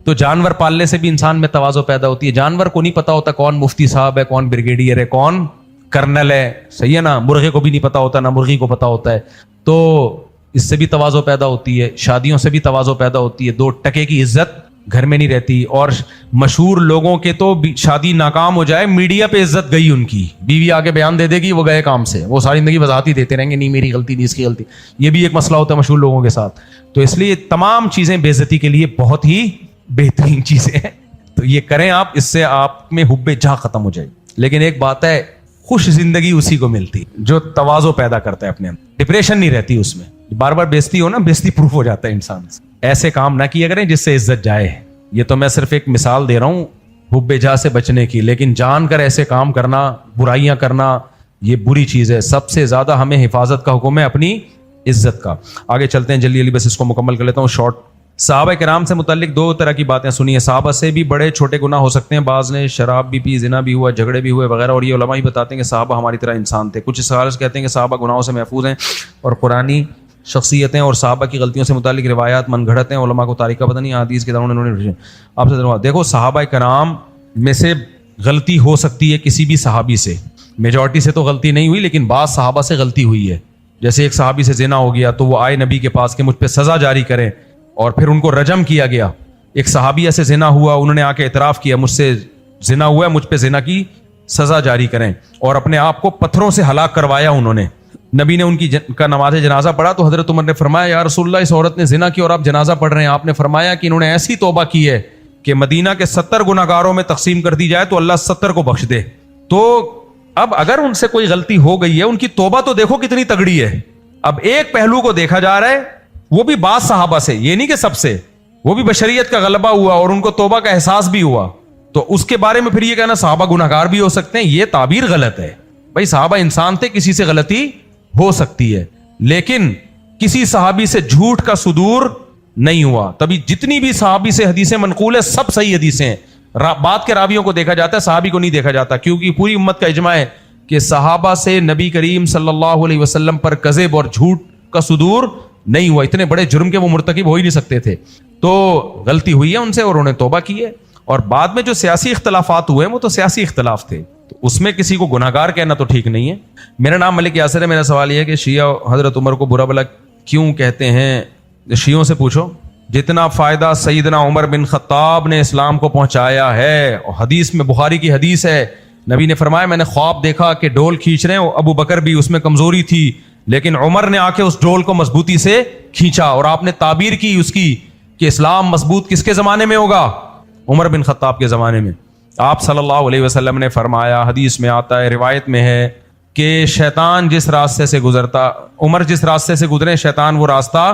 Speaker 2: تو جانور پالنے سے بھی انسان میں تواضع پیدا ہوتی ہے. جانور کو نہیں پتا ہوتا کون مفتی صاحب ہے, کون بریگیڈیئر ہے, کون کرنل ہے, صحیح ہے نا. مرغے کو بھی نہیں پتا ہوتا, نہ مرغی کو پتا ہوتا ہے. تو اس سے بھی تواضع پیدا ہوتی ہے. شادیوں سے بھی تواضع پیدا ہوتی ہے. 2 ٹکے کی عزت گھر میں نہیں رہتی. اور مشہور لوگوں کے تو شادی ناکام ہو جائے, میڈیا پہ عزت گئی ان کی, بیوی آگے بیان دے دے گی وہ گئے کام سے, وہ ساری زندگی وضاحت ہی دیتے رہیں گے, نہیں میری غلطی نہیں اس کی غلطی. یہ بھی ایک مسئلہ ہوتا ہے مشہور لوگوں کے ساتھ. تو اس لیے تمام چیزیں بے عزتی کے لیے بہت ہی بہترین چیزیں ہیں. تو یہ کریں آپ, اس سے آپ میں حب جاہ ختم ہو جائے. لیکن ایک بات ہے, خوش زندگی اسی کو ملتی جو تواضع پیدا کرتا ہے اپنے اندر. ڈپریشن نہیں رہتی اس میں. بار بار بےزتی ہو نا, بےزتی پروف ہو جاتا ہے انسان سے. ایسے کام نہ کیا کریں جس سے عزت جائے. یہ تو میں صرف ایک مثال دے رہا ہوں حب جاہ سے بچنے کی, لیکن جان کر ایسے کام کرنا, برائیاں کرنا, یہ بری چیز ہے. سب سے زیادہ ہمیں حفاظت کا حکم ہے اپنی عزت کا. آگے چلتے ہیں جلدی بس اس کو مکمل کر لیتا ہوں شارٹ. صحابہ کرام سے متعلق 2 طرح کی باتیں سنی ہیں. صحابہ سے بھی بڑے چھوٹے گناہ ہو سکتے ہیں, بعض نے شراب بھی پی, زنا بھی ہوا, جھگڑے بھی ہوئے وغیرہ, اور یہ علماء ہی بتاتے ہیں کہ صحابہ ہماری طرح انسان تھے. کچھ اسکالرز کہتے ہیں کہ صحابہ گناہوں سے محفوظ ہیں اور قرآنی شخصیتیں اور صحابہ کی غلطیوں سے متعلق روایات من گھڑت ہیں. علماء کو تاریخ کا پتہ نہیں, حدیث کے دوران انہوں نے آپ سے دروازہ. دیکھو صحابہ کرام میں سے غلطی ہو سکتی ہے کسی بھی صحابی سے, میجورٹی سے تو غلطی نہیں ہوئی, لیکن بعض صحابہ سے غلطی ہوئی ہے. جیسے ایک صحابی سے زنا ہو گیا تو وہ آئے نبی کے پاس کہ مجھ پہ سزا جاری کریں, اور پھر ان کو رجم کیا گیا. ایک صحابیہ سے زنا ہوا, انہوں نے آ کے اعتراف کیا مجھ سے زنا ہوا ہے, مجھ پہ زنا کی سزا جاری کریں, اور اپنے آپ کو پتھروں سے ہلاک کروایا انہوں نے. نبی نے ان کی کا نماز جنازہ پڑھا تو حضرت عمر نے فرمایا یا رسول اللہ, اس عورت نے زنا کی اور آپ جنازہ پڑھ رہے ہیں. آپ نے فرمایا کہ انہوں نے ایسی توبہ کی ہے کہ مدینہ کے 70 گناہگاروں میں تقسیم کر دی جائے تو اللہ 70 کو بخش دے. تو اب اگر ان سے کوئی غلطی ہو گئی ہے, ان کی توبہ تو دیکھو کتنی تگڑی ہے. اب ایک پہلو کو دیکھا جا رہا ہے, وہ بھی بعض صحابہ سے, یہ نہیں کہ سب سے, وہ بھی بشریت کا غلبہ ہوا اور ان کو توبہ کا احساس بھی ہوا. تو اس کے بارے میں پھر یہ کہنا صحابہ گناہگار بھی ہو سکتے ہیں, یہ تعبیر غلط ہے. بھائی صحابہ انسان تھے, کسی سے غلطی ہو سکتی ہے, لیکن کسی صحابی سے جھوٹ کا صدور نہیں ہوا. تبھی جتنی بھی صحابی سے حدیثیں منقول ہے سب صحیح حدیثیں ہیں. بات کے راویوں کو دیکھا جاتا ہے, صحابی کو نہیں دیکھا جاتا, کیونکہ پوری امت کا اجماع ہے کہ صحابہ سے نبی کریم صلی اللہ علیہ وسلم پر کذب اور جھوٹ کا صدور نہیں ہوا. اتنے بڑے جرم کے وہ مرتکب ہو ہی نہیں سکتے تھے. تو غلطی ہوئی ہے ان سے اور انہیں توبہ کی ہے. اور بعد میں جو سیاسی اختلافات ہوئے ہیں وہ تو سیاسی اختلاف تھے, تو اس میں کسی کو گناہگار کہنا تو ٹھیک نہیں ہے. میرا نام ملک یاسر ہے. میرا سوال یہ ہے کہ شیعہ حضرت عمر کو برا بھلا کیوں کہتے ہیں؟ شیعوں سے پوچھو. جتنا فائدہ سیدنا عمر بن خطاب نے اسلام کو پہنچایا ہے, اور حدیث میں بخاری کی حدیث ہے, نبی نے فرمایا میں نے خواب دیکھا کہ ڈول کھینچ رہے ہیں, ابو بکر بھی, اس میں کمزوری تھی, لیکن عمر نے آ کے اس ڈول کو مضبوطی سے کھینچا, اور آپ نے تعبیر کی اس کی کہ اسلام مضبوط کس کے زمانے میں ہوگا؟ عمر بن خطاب کے زمانے میں. آپ صلی اللہ علیہ وسلم نے فرمایا, حدیث میں آتا ہے, روایت میں ہے کہ شیطان جس راستے سے گزرتا, عمر جس راستے سے گزرے شیطان وہ راستہ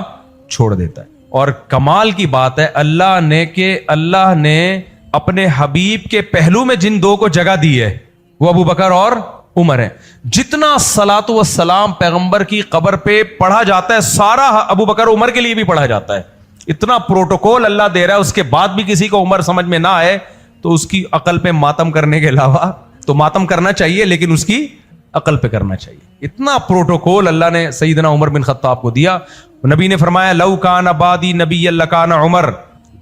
Speaker 2: چھوڑ دیتا ہے. اور کمال کی بات ہے اللہ نے اپنے حبیب کے پہلو میں جن 2 کو جگہ دی ہے وہ ابو بکر اور عمر ہے. جتنا صلاۃ و سلام پیغمبر کی قبر پہ پڑھا جاتا ہے سارا ابو بکر عمر کے لیے بھی پڑھا جاتا ہے. اتنا پروٹوکول اللہ دے رہا ہے, اس کے بعد بھی کسی کو عمر سمجھ میں نہ آئے تو اس کی عقل پہ ماتم کرنے کے علاوہ, تو ماتم کرنا چاہیے لیکن اس کی عقل پہ کرنا چاہیے. اتنا پروٹوکول اللہ نے سیدنا عمر بن خطاب کو دیا. نبی نے فرمایا لو کان بعدی نبی لکان عمر.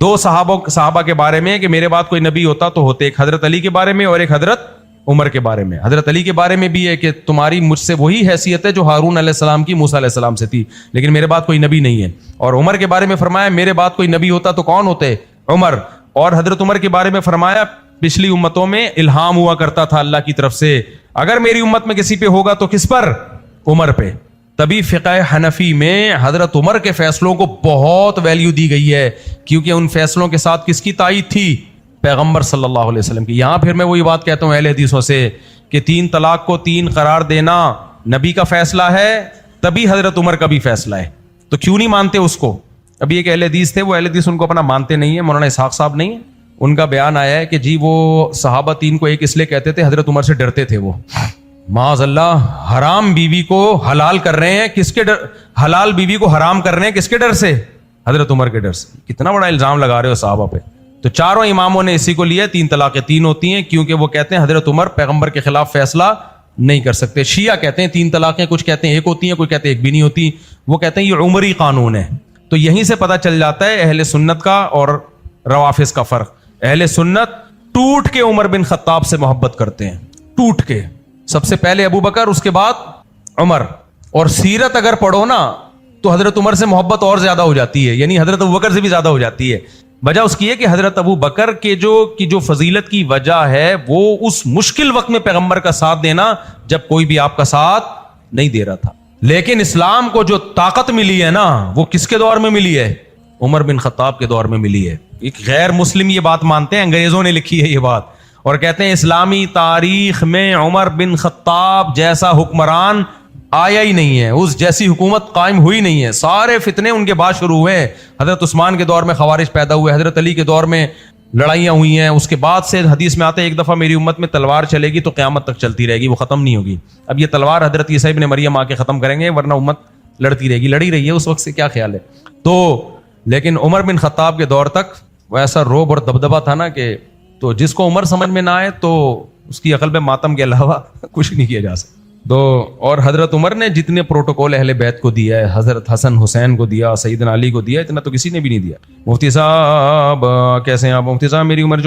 Speaker 2: 2 صحابہ کے بارے میں کہ میرے بعد کوئی نبی ہوتا تو ہوتے, ایک حضرت علی کے بارے میں اور ایک حضرت عمر کے بارے میں. حضرت علی کے بارے میں بھی ہے کہ تمہاری مجھ سے وہی حیثیت ہے جو ہارون علیہ السلام کی موسیٰ علیہ السلام سے تھی, لیکن میرے بعد کوئی نبی نہیں ہے. اور عمر کے بارے میں فرمایا میرے بعد کوئی نبی ہوتا تو کون ہوتے؟ عمر. اور حضرت عمر کے بارے میں فرمایا پچھلی امتوں میں الہام ہوا کرتا تھا اللہ کی طرف سے, اگر میری امت میں کسی پہ ہوگا تو کس پر؟ عمر پہ. تبھی فقہ حنفی میں حضرت عمر کے فیصلوں کو بہت ویلیو دی گئی ہے, کیونکہ ان فیصلوں کے ساتھ کس کی تائید تھی؟ پیغمبر صلی اللہ علیہ وسلم کی. یہاں پھر میں وہی بات کہتا ہوں اہل حدیثوں سے کہ 3 طلاق کو 3 قرار دینا نبی کا فیصلہ ہے تبھی حضرت عمر کا بھی فیصلہ ہے, تو کیوں نہیں مانتے اس کو؟ ابھی ایک اہل حدیث تھے, وہ اہل حدیث ان کو اپنا مانتے نہیں ہیں, مولانا اسحاق صاحب نہیں ہیں, ان کا بیان آیا ہے کہ جی وہ صحابہ 3 کو ایک اس لیے کہتے تھے, حضرت عمر سے ڈرتے تھے وہ, معاذ اللہ حرام بیوی کو حلال کر رہے ہیں, کس کے ڈر؟ حلال بیوی کو حرام کر رہے ہیں کس کے ڈر سے؟ حضرت عمر کے ڈر سے. کتنا بڑا الزام لگا رہے ہو صحابہ پہ. تو چاروں اماموں نے اسی کو لیا 3 طلاقیں 3 ہوتی ہیں, کیونکہ وہ کہتے ہیں حضرت عمر پیغمبر کے خلاف فیصلہ نہیں کر سکتے. شیعہ کہتے ہیں 3 طلاقیں, کچھ کہتے ہیں 1 ہوتی ہیں, کوئی کہتے ہیں 1 بھی نہیں ہوتی, وہ کہتے ہیں یہ عمری قانون ہے. تو یہیں سے پتہ چل جاتا ہے اہل سنت کا اور روافض کا فرق. اہل سنت ٹوٹ کے عمر بن خطاب سے محبت کرتے ہیں, ٹوٹ کے, سب سے پہلے ابو بکر, اس کے بعد عمر. اور سیرت اگر پڑھو نا تو حضرت عمر سے محبت اور زیادہ ہو جاتی ہے, یعنی حضرت ابو بکر سے بھی زیادہ ہو جاتی ہے. وجہ اس کی ہے کہ حضرت ابو بکر کی جو فضیلت کی وجہ ہے وہ اس مشکل وقت میں پیغمبر کا ساتھ دینا جب کوئی بھی آپ کا ساتھ نہیں دے رہا تھا. لیکن اسلام کو جو طاقت ملی ہے نا وہ کس کے دور میں ملی ہے؟ عمر بن خطاب کے دور میں ملی ہے. ایک غیر مسلم یہ بات مانتے ہیں, انگریزوں نے لکھی ہے یہ بات, اور کہتے ہیں اسلامی تاریخ میں عمر بن خطاب جیسا حکمران آیا ہی نہیں ہے, اس جیسی حکومت قائم ہوئی نہیں ہے. سارے فتنے ان کے بعد شروع ہوئے ہیں. حضرت عثمان کے دور میں خوارج پیدا ہوئے, حضرت علی کے دور میں لڑائیاں ہوئی ہیں, اس کے بعد سے حدیث میں آتے ہیں ایک دفعہ میری امت میں تلوار چلے گی تو قیامت تک چلتی رہے گی, وہ ختم نہیں ہوگی. اب یہ تلوار حضرت عیسیٰ ابن مریم آ کے ختم کریں گے, ورنہ امت لڑتی رہے گی, لڑی رہی ہے اس وقت سے, کیا خیال ہے؟ تو لیکن عمر بن خطاب کے دور تک وہ ایسا روب اور دبدبا تھا نا کہ تو جس کو عمر سمجھ میں نہ آئے تو اس کی عقل میں ماتم کے علاوہ کچھ نہیں کیا جا سکتا. تو اور حضرت عمر نے جتنے پروٹوکول اہل بیت کو دیا ہے, حضرت حسن حسین کو دیا, سیدنا علی کو دیا, اتنا تو کسی نے بھی نہیں دیا. مفتی صاحب کیسے ہیں آپ؟ مفتی صاحب میری عمر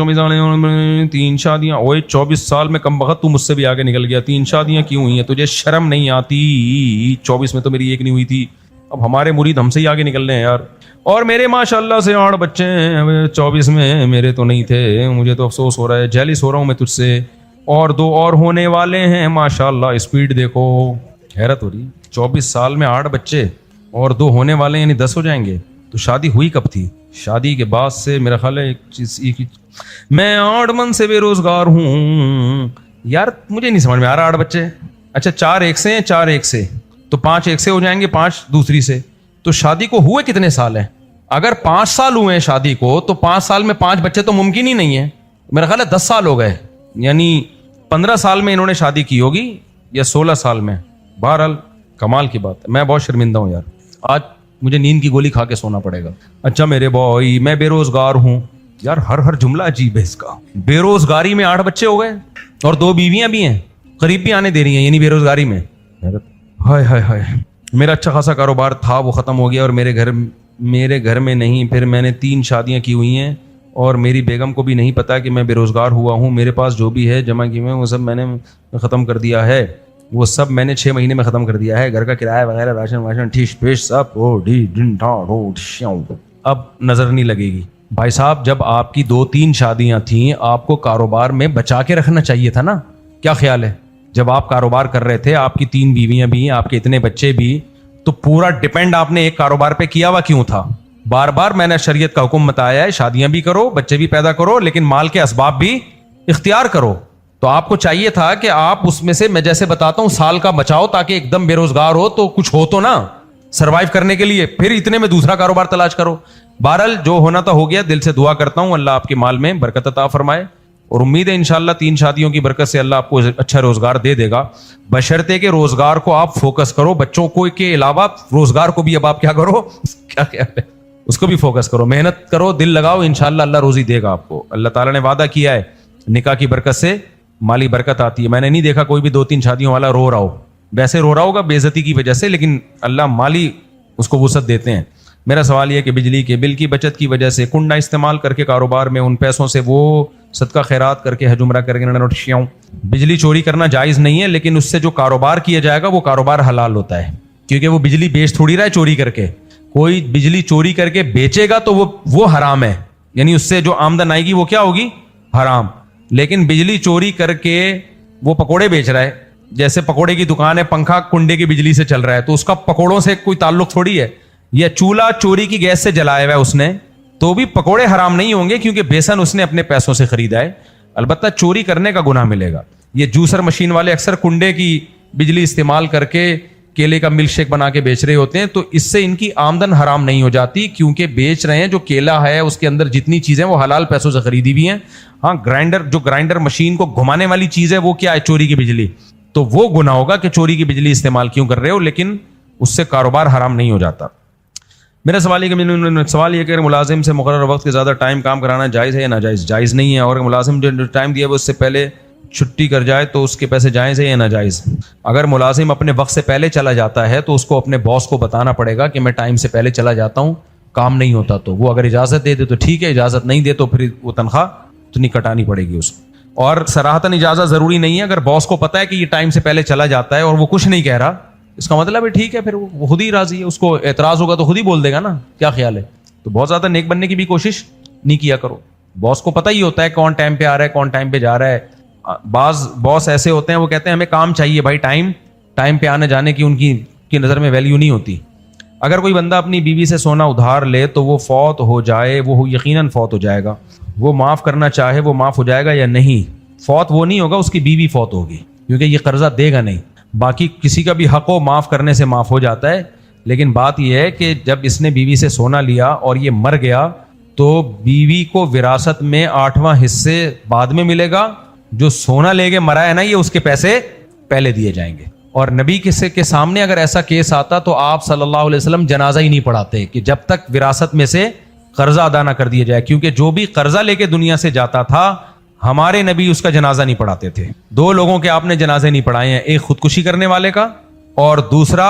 Speaker 2: 3 شادیاں. اوئے 24 سال میں کم بخت تو مجھ سے بھی آگے نکل گیا, 3 شادیاں کیوں ہوئی ہیں؟ تجھے شرم نہیں آتی؟ 24 میں تو میری 1 نہیں ہوئی تھی. اب ہمارے مرید ہم سے ہی آگے نکل رہے ہیں یار. اور میرے ماشاءاللہ سے 8 بچے ہیں, 24 میں میرے تو نہیں تھے, مجھے تو افسوس ہو رہا ہے, جیلس ہو رہا ہوں میں تجھ سے. اور 2 اور ہونے والے ہیں, ماشاءاللہ اسپیڈ دیکھو, حیرت ہو رہی. 24 سال میں 8 بچے اور 2 ہونے والے یعنی 10 ہو جائیں گے. تو شادی ہوئی کب تھی؟ شادی کے بعد سے میرا خیال ہے ایک چیز, میں 8 من سے بے روزگار ہوں یار, مجھے نہیں سمجھ میں آ رہا. 8 بچے, اچھا 4 ایک سے ہیں, 4 ایک سے, تو 5 ایک سے ہو جائیں گے, 5 دوسری سے. تو شادی کو ہوئے کتنے سال ہیں؟ اگر 5 سال ہوئے ہیں شادی کو تو 5 سال میں 5 بچے تو ممکن ہی نہیں ہے. میرا خیال ہے 10 سال ہو گئے, یعنی 15 سال میں انہوں نے شادی کی ہوگی یا 16 سال میں. بہرحال کمال کی بات ہے. میں بہت شرمندہ ہوں یار, آج مجھے نیند کی گولی کھا کے سونا پڑے گا. اچھا میرے بھائی میں بے روزگار ہوں یار, ہر جملہ عجیب ہے اس کا. بے روزگاری میں 8 بچے ہو گئے اور 2 بیویاں بھی ہیں, قریب بھی آنے دے رہی ہیں, یعنی بے روزگاری میں. ہائے ہائے ہائے, میرا اچھا خاصا کاروبار تھا وہ ختم ہو گیا, اور میرے گھر میں نہیں, پھر میں نے 3 شادیاں کی ہوئی ہیں اور میری بیگم کو بھی نہیں پتا کہ میں بے روزگار ہوا ہوں. میرے پاس جو بھی ہے جمع کی میں وہ سب میں نے ختم کر دیا ہے, وہ سب میں نے 6 مہینے میں ختم کر دیا ہے. گھر کا کرایہ وغیرہ راشن ٹھیش پیش سب اب نظر نہیں لگے گی. بھائی صاحب جب آپ کی 2-3 شادیاں تھیں آپ کو کاروبار میں بچا کے رکھنا چاہیے تھا نا, کیا خیال ہے؟ جب آپ کاروبار کر رہے تھے, آپ کی 3 بیویاں بھی, آپ کے اتنے بچے بھی, تو پورا ڈیپینڈ آپ نے ایک کاروبار پہ کیا ہوا کیوں تھا؟ بار بار میں نے شریعت کا حکم بتایا ہے, شادیاں بھی کرو, بچے بھی پیدا کرو, لیکن مال کے اسباب بھی اختیار کرو. تو آپ کو چاہیے تھا کہ آپ اس میں سے, میں جیسے بتاتا ہوں, سال کا بچاؤ تاکہ ایک دم بے روزگار ہو تو کچھ ہو تو نا سروائیو کرنے کے لیے, پھر اتنے میں دوسرا کاروبار تلاش کرو. بہرحال جو ہونا تھا ہو گیا. دل سے دعا کرتا ہوں اللہ آپ کے مال میں برکت عطا فرمائے, اور امید ہے انشاءاللہ 3 شادیوں کی برکت سے اللہ آپ کو اچھا روزگار دے دے گا, بشرطے کہ روزگار کو آپ فوکس کرو. بچوں کو کے علاوہ روزگار کو بھی اب آپ کیا کرو, کیا خیال ہے, اس کو بھی فوکس کرو, محنت کرو, دل لگاؤ, انشاءاللہ اللہ روزی دے گا آپ کو. اللہ تعالیٰ نے وعدہ کیا ہے نکاح کی برکت سے مالی برکت آتی ہے. میں نے نہیں دیکھا کوئی بھی 2-3 شادیوں والا رو رہا ہو, ویسے رو رہا ہوگا بے عزتی کی وجہ سے, لیکن اللہ مالی اس کو وسعت دیتے ہیں. میرا سوال یہ کہ بجلی کے بل کی بچت کی وجہ سے کنڈا استعمال کر کے کاروبار میں ان پیسوں سے وہ صدقہ خیرات کر کے حج عمرہ کر کے, بجلی چوری کرنا جائز نہیں ہے, لیکن اس سے جو کاروبار کیا جائے گا وہ کاروبار حلال ہوتا ہے, کیونکہ وہ بجلی بیچ تھوڑی رہا ہے چوری کر کے. کوئی بجلی چوری کر کے بیچے گا تو وہ حرام ہے, یعنی اس سے جو آمدن آئے گی وہ کیا ہوگی, حرام. لیکن بجلی چوری کر کے وہ پکوڑے بیچ رہا ہے, جیسے پکوڑے کی دکان ہے, پنکھا کنڈے کی بجلی سے چل رہا ہے, تو اس کا پکوڑوں سے کوئی تعلق تھوڑی ہے. یا چولہا چوری کی گیس سے جلایا ہوا ہے اس نے, تو بھی پکوڑے حرام نہیں ہوں گے, کیونکہ بیسن اس نے اپنے پیسوں سے خریدا ہے. البتہ چوری کرنے کا گناہ ملے گا. یہ جوسر مشین والے اکثر کنڈے کی بجلی استعمال کر کے کیلے کا ملک شیک بنا کے بیچ رہے ہوتے ہیں, تو اس سے ان کی آمدن حرام نہیں ہو جاتی, کیونکہ بیچ رہے ہیں جو کیلا ہے اس کے اندر جتنی چیزیں وہ حلال پیسوں سے خریدی ہوئی ہیں. ہاں گرائنڈر مشین کو گھمانے والی چیز ہے وہ کیا ہے, چوری کی بجلی, تو وہ گناہ ہوگا کہ چوری کی بجلی استعمال کیوں کر رہے ہو, لیکن اس سے کاروبار حرام نہیں ہو جاتا. میرا سوال یہ کہ ملازم سے مقررہ وقت کے زیادہ ٹائم کام کرانا جائز ہے یا ناجائز؟ جائز نہیں ہے. اور ملازم جو ٹائم دیا ہے اس سے پہلے چھٹی کر جائے تو اس کے پیسے جائز ہے یا ناجائز؟ اگر ملازم اپنے وقت سے پہلے چلا جاتا ہے تو اس کو اپنے باس کو بتانا پڑے گا کہ میں ٹائم سے پہلے چلا جاتا ہوں, کام نہیں ہوتا, تو وہ اگر اجازت دے دے تو ٹھیک ہے, اجازت نہیں دے تو پھر وہ تنخواہ اتنی کٹانی پڑے گی اس کو. اور صراحتاً اجازت ضروری نہیں ہے. اگر باس کو پتا ہے کہ یہ ٹائم سے پہلے چلا جاتا ہے اور وہ کچھ نہیں کہہ رہا, اس کا مطلب ہے ٹھیک ہے, پھر وہ خود ہی راضی ہے. اس کو اعتراض ہوگا تو خود ہی بول دے گا نا, کیا خیال ہے؟ تو بہت زیادہ نیک بننے کی بھی کوشش نہیں کیا کرو. باس کو پتہ ہی ہوتا ہے کون ٹائم پہ آ رہا ہے, کون ٹائم پہ جا رہا ہے. بعض باس ایسے ہوتے ہیں وہ کہتے ہیں ہمیں کام چاہیے بھائی, ٹائم پہ آنے جانے کی ان کی نظر میں ویلیو نہیں ہوتی. اگر کوئی بندہ اپنی بیوی سے سونا ادھار لے تو وہ فوت ہو جائے, وہ یقیناً فوت ہو جائے گا, وہ معاف کرنا چاہے وہ معاف ہو جائے گا یا نہیں؟ فوت وہ نہیں ہوگا, اس کی بیوی فوت ہوگی, کیونکہ یہ قرضہ دے گا نہیں. باقی کسی کا بھی حق ہو معاف کرنے سے معاف ہو جاتا ہے, لیکن بات یہ ہے کہ جب اس نے بیوی سے سونا لیا اور یہ مر گیا تو بیوی کو وراثت میں 8واں حصے بعد میں ملے گا. جو سونا لے کے مرا ہے نا, یہ اس کے پیسے پہلے دیے جائیں گے. اور نبی کے سامنے اگر ایسا کیس آتا تو آپ صلی اللہ علیہ وسلم جنازہ ہی نہیں پڑھاتے کہ جب تک وراثت میں سے قرضہ ادا نہ کر دیا جائے, کیونکہ جو بھی قرضہ لے کے دنیا سے جاتا تھا ہمارے نبی اس کا جنازہ نہیں پڑھاتے تھے. 2 لوگوں کے آپ نے جنازے نہیں پڑھائے ہیں, ایک خودکشی کرنے والے کا اور دوسرا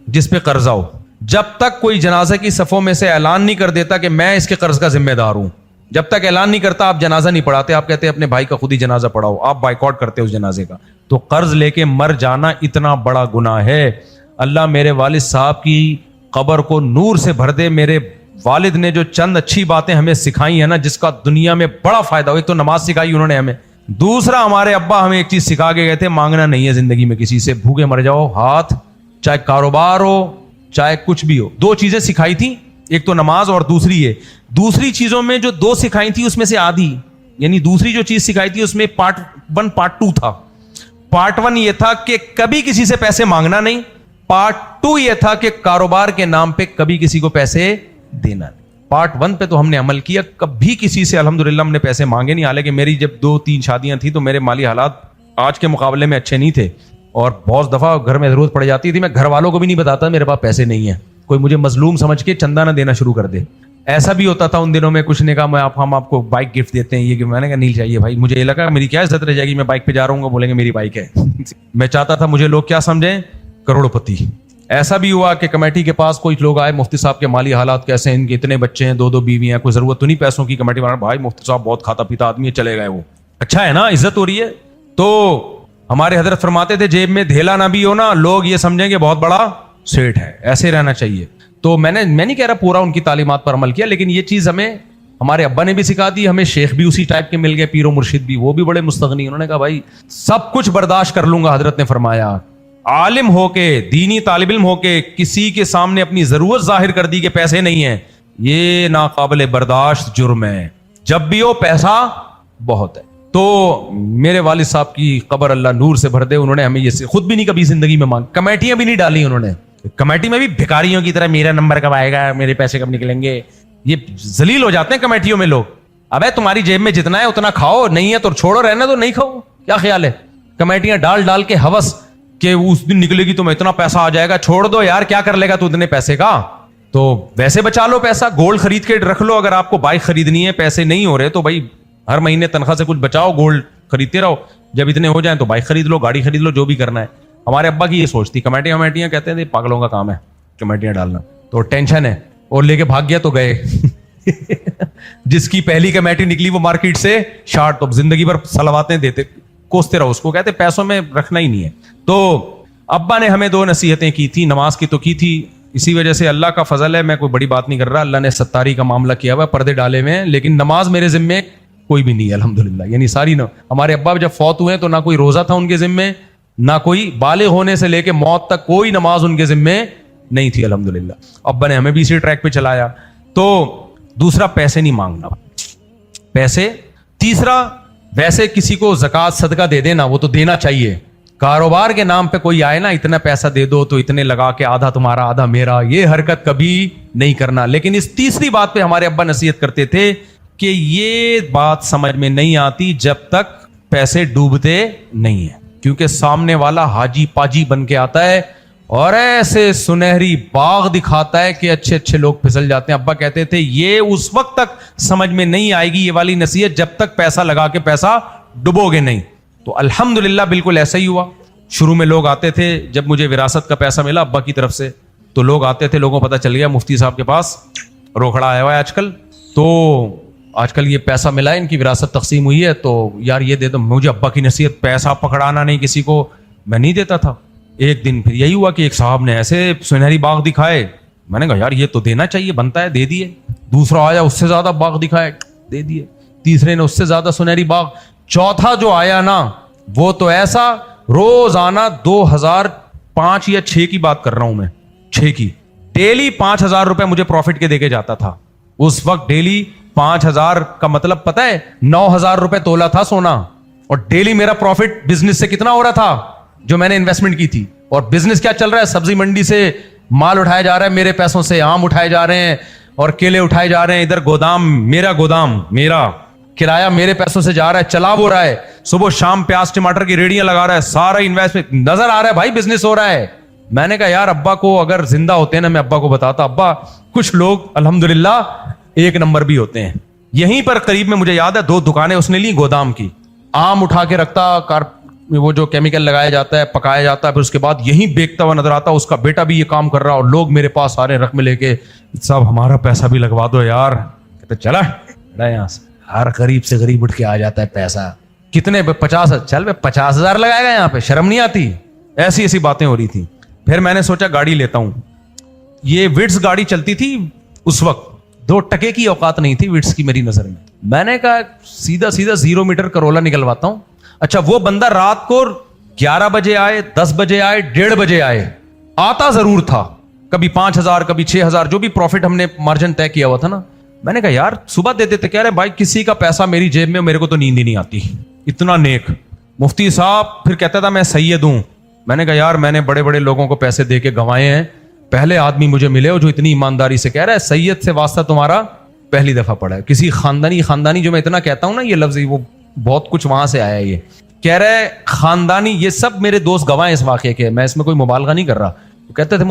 Speaker 2: جس پہ قرضہ ہو. جب تک کوئی جنازے کی صفوں میں سے اعلان نہیں کر دیتا کہ میں اس کے قرض کا ذمہ دار ہوں, جب تک اعلان نہیں کرتا آپ جنازہ نہیں پڑھاتے. آپ کہتے ہیں اپنے بھائی کا خود ہی جنازہ پڑھاؤ, آپ بائیکاٹ کرتے اس جنازے کا. تو قرض لے کے مر جانا اتنا بڑا گناہ ہے. اللہ میرے والد صاحب کی قبر کو نور سے بھر دے. میرے والد نے جو چند اچھی باتیں ہمیں سکھائی ہیں نا, جس کا دنیا میں بڑا فائدہ ہو. ایک تو نماز سکھائی انہوں نے ہمیں, دوسرا ہمارے ابا ہمیں ایک چیز سکھا کے گئے تھے, مانگنا نہیں ہے زندگی میں کسی سے, بھوکے مر جاؤ ہاتھ, چاہے کاروبار ہو چاہے کچھ بھی ہو. 2 چیزیں سکھائی تھیں, ایک تو نماز اور دوسری یہ. دوسری چیزوں میں جو 2 سکھائی تھی اس میں سے آدھی, یعنی دوسری جو چیز سکھائی تھی اس میں پارٹ 1 پارٹ 2 تھا. پارٹ 1 یہ تھا کہ کبھی کسی سے پیسے مانگنا نہیں, پارٹ 2 یہ تھا کہ کاروبار کے نام پہ کبھی کسی کو پیسے دینا نہیں. پارٹ 1 پہ تو ہم نے عمل کیا, کبھی کسی سے الحمدللہ ہم نے پیسے مانگے نہیں. حالانکہ میری جب 2-3 شادیاں تھیں تو میرے مالی حالات آج کے مقابلے میں اچھے نہیں تھے, اور بہت دفعہ گھر میں ضرورت پڑ جاتی تھی, میں گھر والوں کو بھی نہیں بتاتا میرے پاس پیسے نہیں ہیں, کوئی مجھے مظلوم سمجھ کے چندہ نہ دینا شروع کر دے. ایسا بھی ہوتا تھا ان دنوں میں, کچھ نے کہا ہم آپ کو بائک گفٹ دیتے ہیں, یہ کہ میں نے کہا نہیں چاہیے بھائی, مجھے یہ لگا میری کیا عزت رہ جائے گی, میں بائک پہ جا رہا ہوں بولیں گے میری بائک ہے. میں چاہتا تھا مجھے لوگ کیا سمجھیں, کروڑ پتی. ایسا بھی ہوا کہ کمیٹی کے پاس کوئی لوگ آئے, مفتی صاحب کے مالی حالات کیسے ہیں, ان کے اتنے بچے ہیں, 2 بیوی ہیں, کوئی ضرورت تو نہیں پیسوں کی. کمیٹی والا بھائی مفتی صاحب بہت کھاتا پیتا آدمی ہے, چلے گئے, وہ اچھا ہے نا, عزت ہو رہی ہے. تو ہمارے حضرت فرماتے تھے جیب میں دھیلا نہ بھی ہو نا, لوگ یہ سمجھیں کہ بہت بڑا سیٹ ہے, ایسے رہنا چاہیے. تو میں نہیں کہہ رہا پورا ان کی تعلیمات پر عمل کیا, لیکن یہ چیز ہمیں ہمارے ابا نے بھی سکھا دی, ہمیں شیخ بھی اسی ٹائپ کے مل گئے, پیر و مرشد بھی, وہ بھی بڑے مستغنی. انہوں نے کہا بھائی سب کچھ برداشت کر لوں گا. حضرت نے فرمایا عالم ہو کے, دینی طالب علم ہو کے کسی کے سامنے اپنی ضرورت ظاہر کر دی کہ پیسے نہیں ہیں, یہ ناقابل برداشت جرم ہے. جب بھی ہو پیسہ بہت ہے. تو میرے والد صاحب کی قبر اللہ نور سے بھر دے, انہوں نے ہمیں یہ خود بھی نہیں کبھی زندگی میں مانگ, کمیٹیاں بھی نہیں ڈالی انہوں نے. کمیٹی میں بھی بھکاریوں کی طرح میرا نمبر کب آئے گا, میرے پیسے کب نکلیں گے, یہ ذلیل ہو جاتے ہیں کمیٹیوں میں لوگ. ابے تمہاری جیب میں جتنا ہے اتنا کھاؤ, نہیں ہے تو چھوڑو, رہنا تو نہیں کھاؤ, کیا خیال ہے. کمیٹیاں ڈال کے ہوس کہ اس دن نکلے گی تمہیں اتنا پیسہ آ جائے گا, چھوڑ دو یار, کیا کر لے گا تو اتنے پیسے کا. تو ویسے بچا لو پیسہ, گولڈ خرید کے رکھ لو. اگر آپ کو بائک خریدنی ہے, پیسے نہیں ہو رہے تو بھائی ہر مہینے تنخواہ سے کچھ بچاؤ, گولڈ خریدتے رہو, جب اتنے ہو جائیں تو بائک خرید لو, گاڑی خرید لو, جو بھی کرنا ہے. ہمارے ابا کی یہ سوچ تھی. کمیٹیاں کہتے ہیں پاگلوں کا کام ہے کمیٹیاں ڈالنا, تو ٹینشن ہے, اور لے کے بھاگ گیا تو گئے. جس کی پہلی کمیٹی نکلی وہ مارکیٹ سے شارٹ, تو زندگی بھر صلواتیں دیتے, کوستے رہو اس کو, کہتے پیسوں میں رکھنا ہی نہیں ہے. تو ابا نے ہمیں 2 نصیحتیں کی تھی, نماز کی تو کی تھی, اسی وجہ سے اللہ کا فضل ہے, میں کوئی بڑی بات نہیں کر رہا, اللہ نے ستاری کا معاملہ کیا ہوا, پردے ڈالے ہوئے ہیں, لیکن نماز میرے ذمے کوئی بھی نہیں ہے الحمدللہ. یعنی ساری ہمارے ابا جب فوت ہوئے تو نہ کوئی روزہ تھا ان کے ذمے, نہ کوئی بالغ ہونے سے لے کے موت تک کوئی نماز ان کے ذمے نہیں تھی الحمدللہ. ابا نے ہمیں بھی اسی ٹریک پہ چلایا. تو دوسرا پیسے نہیں مانگنا, پیسے. تیسرا ویسے کسی کو زکوٰۃ صدقہ دے دینا وہ تو دینا چاہیے. کاروبار کے نام پہ کوئی آئے نا اتنا پیسہ دے دو تو اتنے لگا کے آدھا تمہارا آدھا میرا, یہ حرکت کبھی نہیں کرنا. لیکن اس تیسری بات پہ ہمارے ابا نصیحت کرتے تھے کہ یہ بات سمجھ میں نہیں آتی جب تک پیسے ڈوبتے نہیں ہیں, کیونکہ سامنے والا حاجی پاجی بن کے آتا ہے اور ایسے سنہری باغ دکھاتا ہے کہ اچھے اچھے لوگ پھسل جاتے ہیں. ابا کہتے تھے یہ اس وقت تک سمجھ میں نہیں آئے گی یہ والی نصیحت جب تک پیسہ لگا کے پیسہ ڈبو گے نہیں. تو الحمدللہ بالکل ایسا ہی ہوا. شروع میں لوگ آتے تھے, جب مجھے وراثت کا پیسہ ملا ابا کی طرف سے تو لوگ آتے تھے, لوگوں کو پتہ چل گیا مفتی صاحب کے پاس روکھڑا آیا ہوا ہے آج کل, تو آج کل یہ پیسہ ملا ہے, ان کی وراثت تقسیم ہوئی ہے تو یار یہ دے دو. مجھے ابا کی نصیحت, پیسہ پکڑانا نہیں کسی کو, میں نہیں دیتا تھا. ایک دن پھر یہی ہوا کہ ایک صاحب نے ایسے سنہری باغ دکھائے, میں نے کہا یار یہ تو دینا چاہیے, بنتا ہے, دے دیے. دوسرا آیا اس سے زیادہ باغ دکھائے, دے دیے. تیسرے نے اس سے زیادہ سنہری باغ. چوتھا جو آیا نا وہ تو ایسا روزانہ 2005 یا 6 کی بات کر رہا ہوں میں, 6 کی ڈیلی 5000 روپے مجھے پروفٹ کے دے کے جاتا تھا. اس وقت ڈیلی 5000 کا مطلب پتہ ہے 9000 روپے تولا تھا سونا, اور ڈیلی میرا پروفٹ بزنس سے کتنا ہو رہا تھا جو میں نے انویسٹمنٹ کی تھی. اور بزنس کیا چل رہا ہے, سبزی منڈی سے مال اٹھایا جا رہا ہے میرے پیسوں سے, آم اٹھائے جا رہے ہیں اور کیلے اٹھائے جا رہے ہیں, ادھر گودام میرا کرایہ میرے پیسوں سے جا رہا ہے, چلا وہ رہا ہے, صبح شام پیاز ٹماٹر کی ریڑیاں لگا رہا ہے, سارا انویسٹمنٹ نظر آ رہا ہے بھائی, بزنس ہو رہا ہے. میں نے کہا یار ابا کو اگر زندہ ہوتے ہیں نا میں ابا کو بتاتا, ابا کچھ لوگ الحمدللہ 1 نمبر بھی ہوتے ہیں. یہیں پر قریب میں مجھے یاد ہے 2 دکانیں اس نے لی گودام کی, آم اٹھا کے رکھتا, وہ جو کیمیکل لگایا جاتا ہے پکایا جاتا ہے, پھر اس کے بعد یہیں بیچتا ہوا نظر آتا. اس کا بیٹا بھی یہ کام کر رہا, اور لوگ میرے پاس آ رہے ہیں رقم لے کے, صاحب ہمارا پیسہ بھی لگوا دو یار. کہتے چلا یہاں سے, ہر غریب سے غریب اٹھ کے آ جاتا ہے پیسہ. کتنے 50, چل 50,000 لگائے گا یہاں پہ, شرم نہیں آتی. ایسی ایسی باتیں ہو رہی تھی. پھر میں نے سوچا گاڑی لیتا ہوں. یہ وٹس گاڑی چلتی تھی اس وقت, 2 ٹکے کی اوقات نہیں تھی وٹس کی میری نظر میں. میں نے کہا سیدھا 0 میٹر کرولا نکلواتا ہوں. اچھا وہ بندہ رات کو 11 بجے آئے, 10 بجے آئے, 1:30 بجے آئے, آتا ضرور تھا. کبھی 5000 کبھی 6000 جو بھی پروفٹ ہم نے مارجن طے کیا ہوا تھا نا. میں نے کہا یار صبح دے دیتے, کہہ رہے بھائی کسی کا پیسہ میری جیب میں, میرے کو تو نیند ہی نہیں آتی, اتنا نیک. مفتی صاحب پھر کہتا تھا میں سید ہوں. میں نے کہا یار میں نے بڑے بڑے لوگوں کو پیسے دے کے گنوائے ہیں, پہلے آدمی مجھے ملے ہو جو اتنی ایمانداری سے کہہ رہا ہے سید سے واسطہ تمہارا پہلی دفعہ پڑا ہے. کسی خاندانی جو میں اتنا کہتا ہوں نا یہ لفظ, وہ بہت کچھ وہاں سے آیا. یہ کہہ رہے خاندانی, یہ سب میرے دوست گواہ ہیں اس واقعے کے, میں اس میں کوئی مبالغہ نہیں کر رہا. کہتے تھے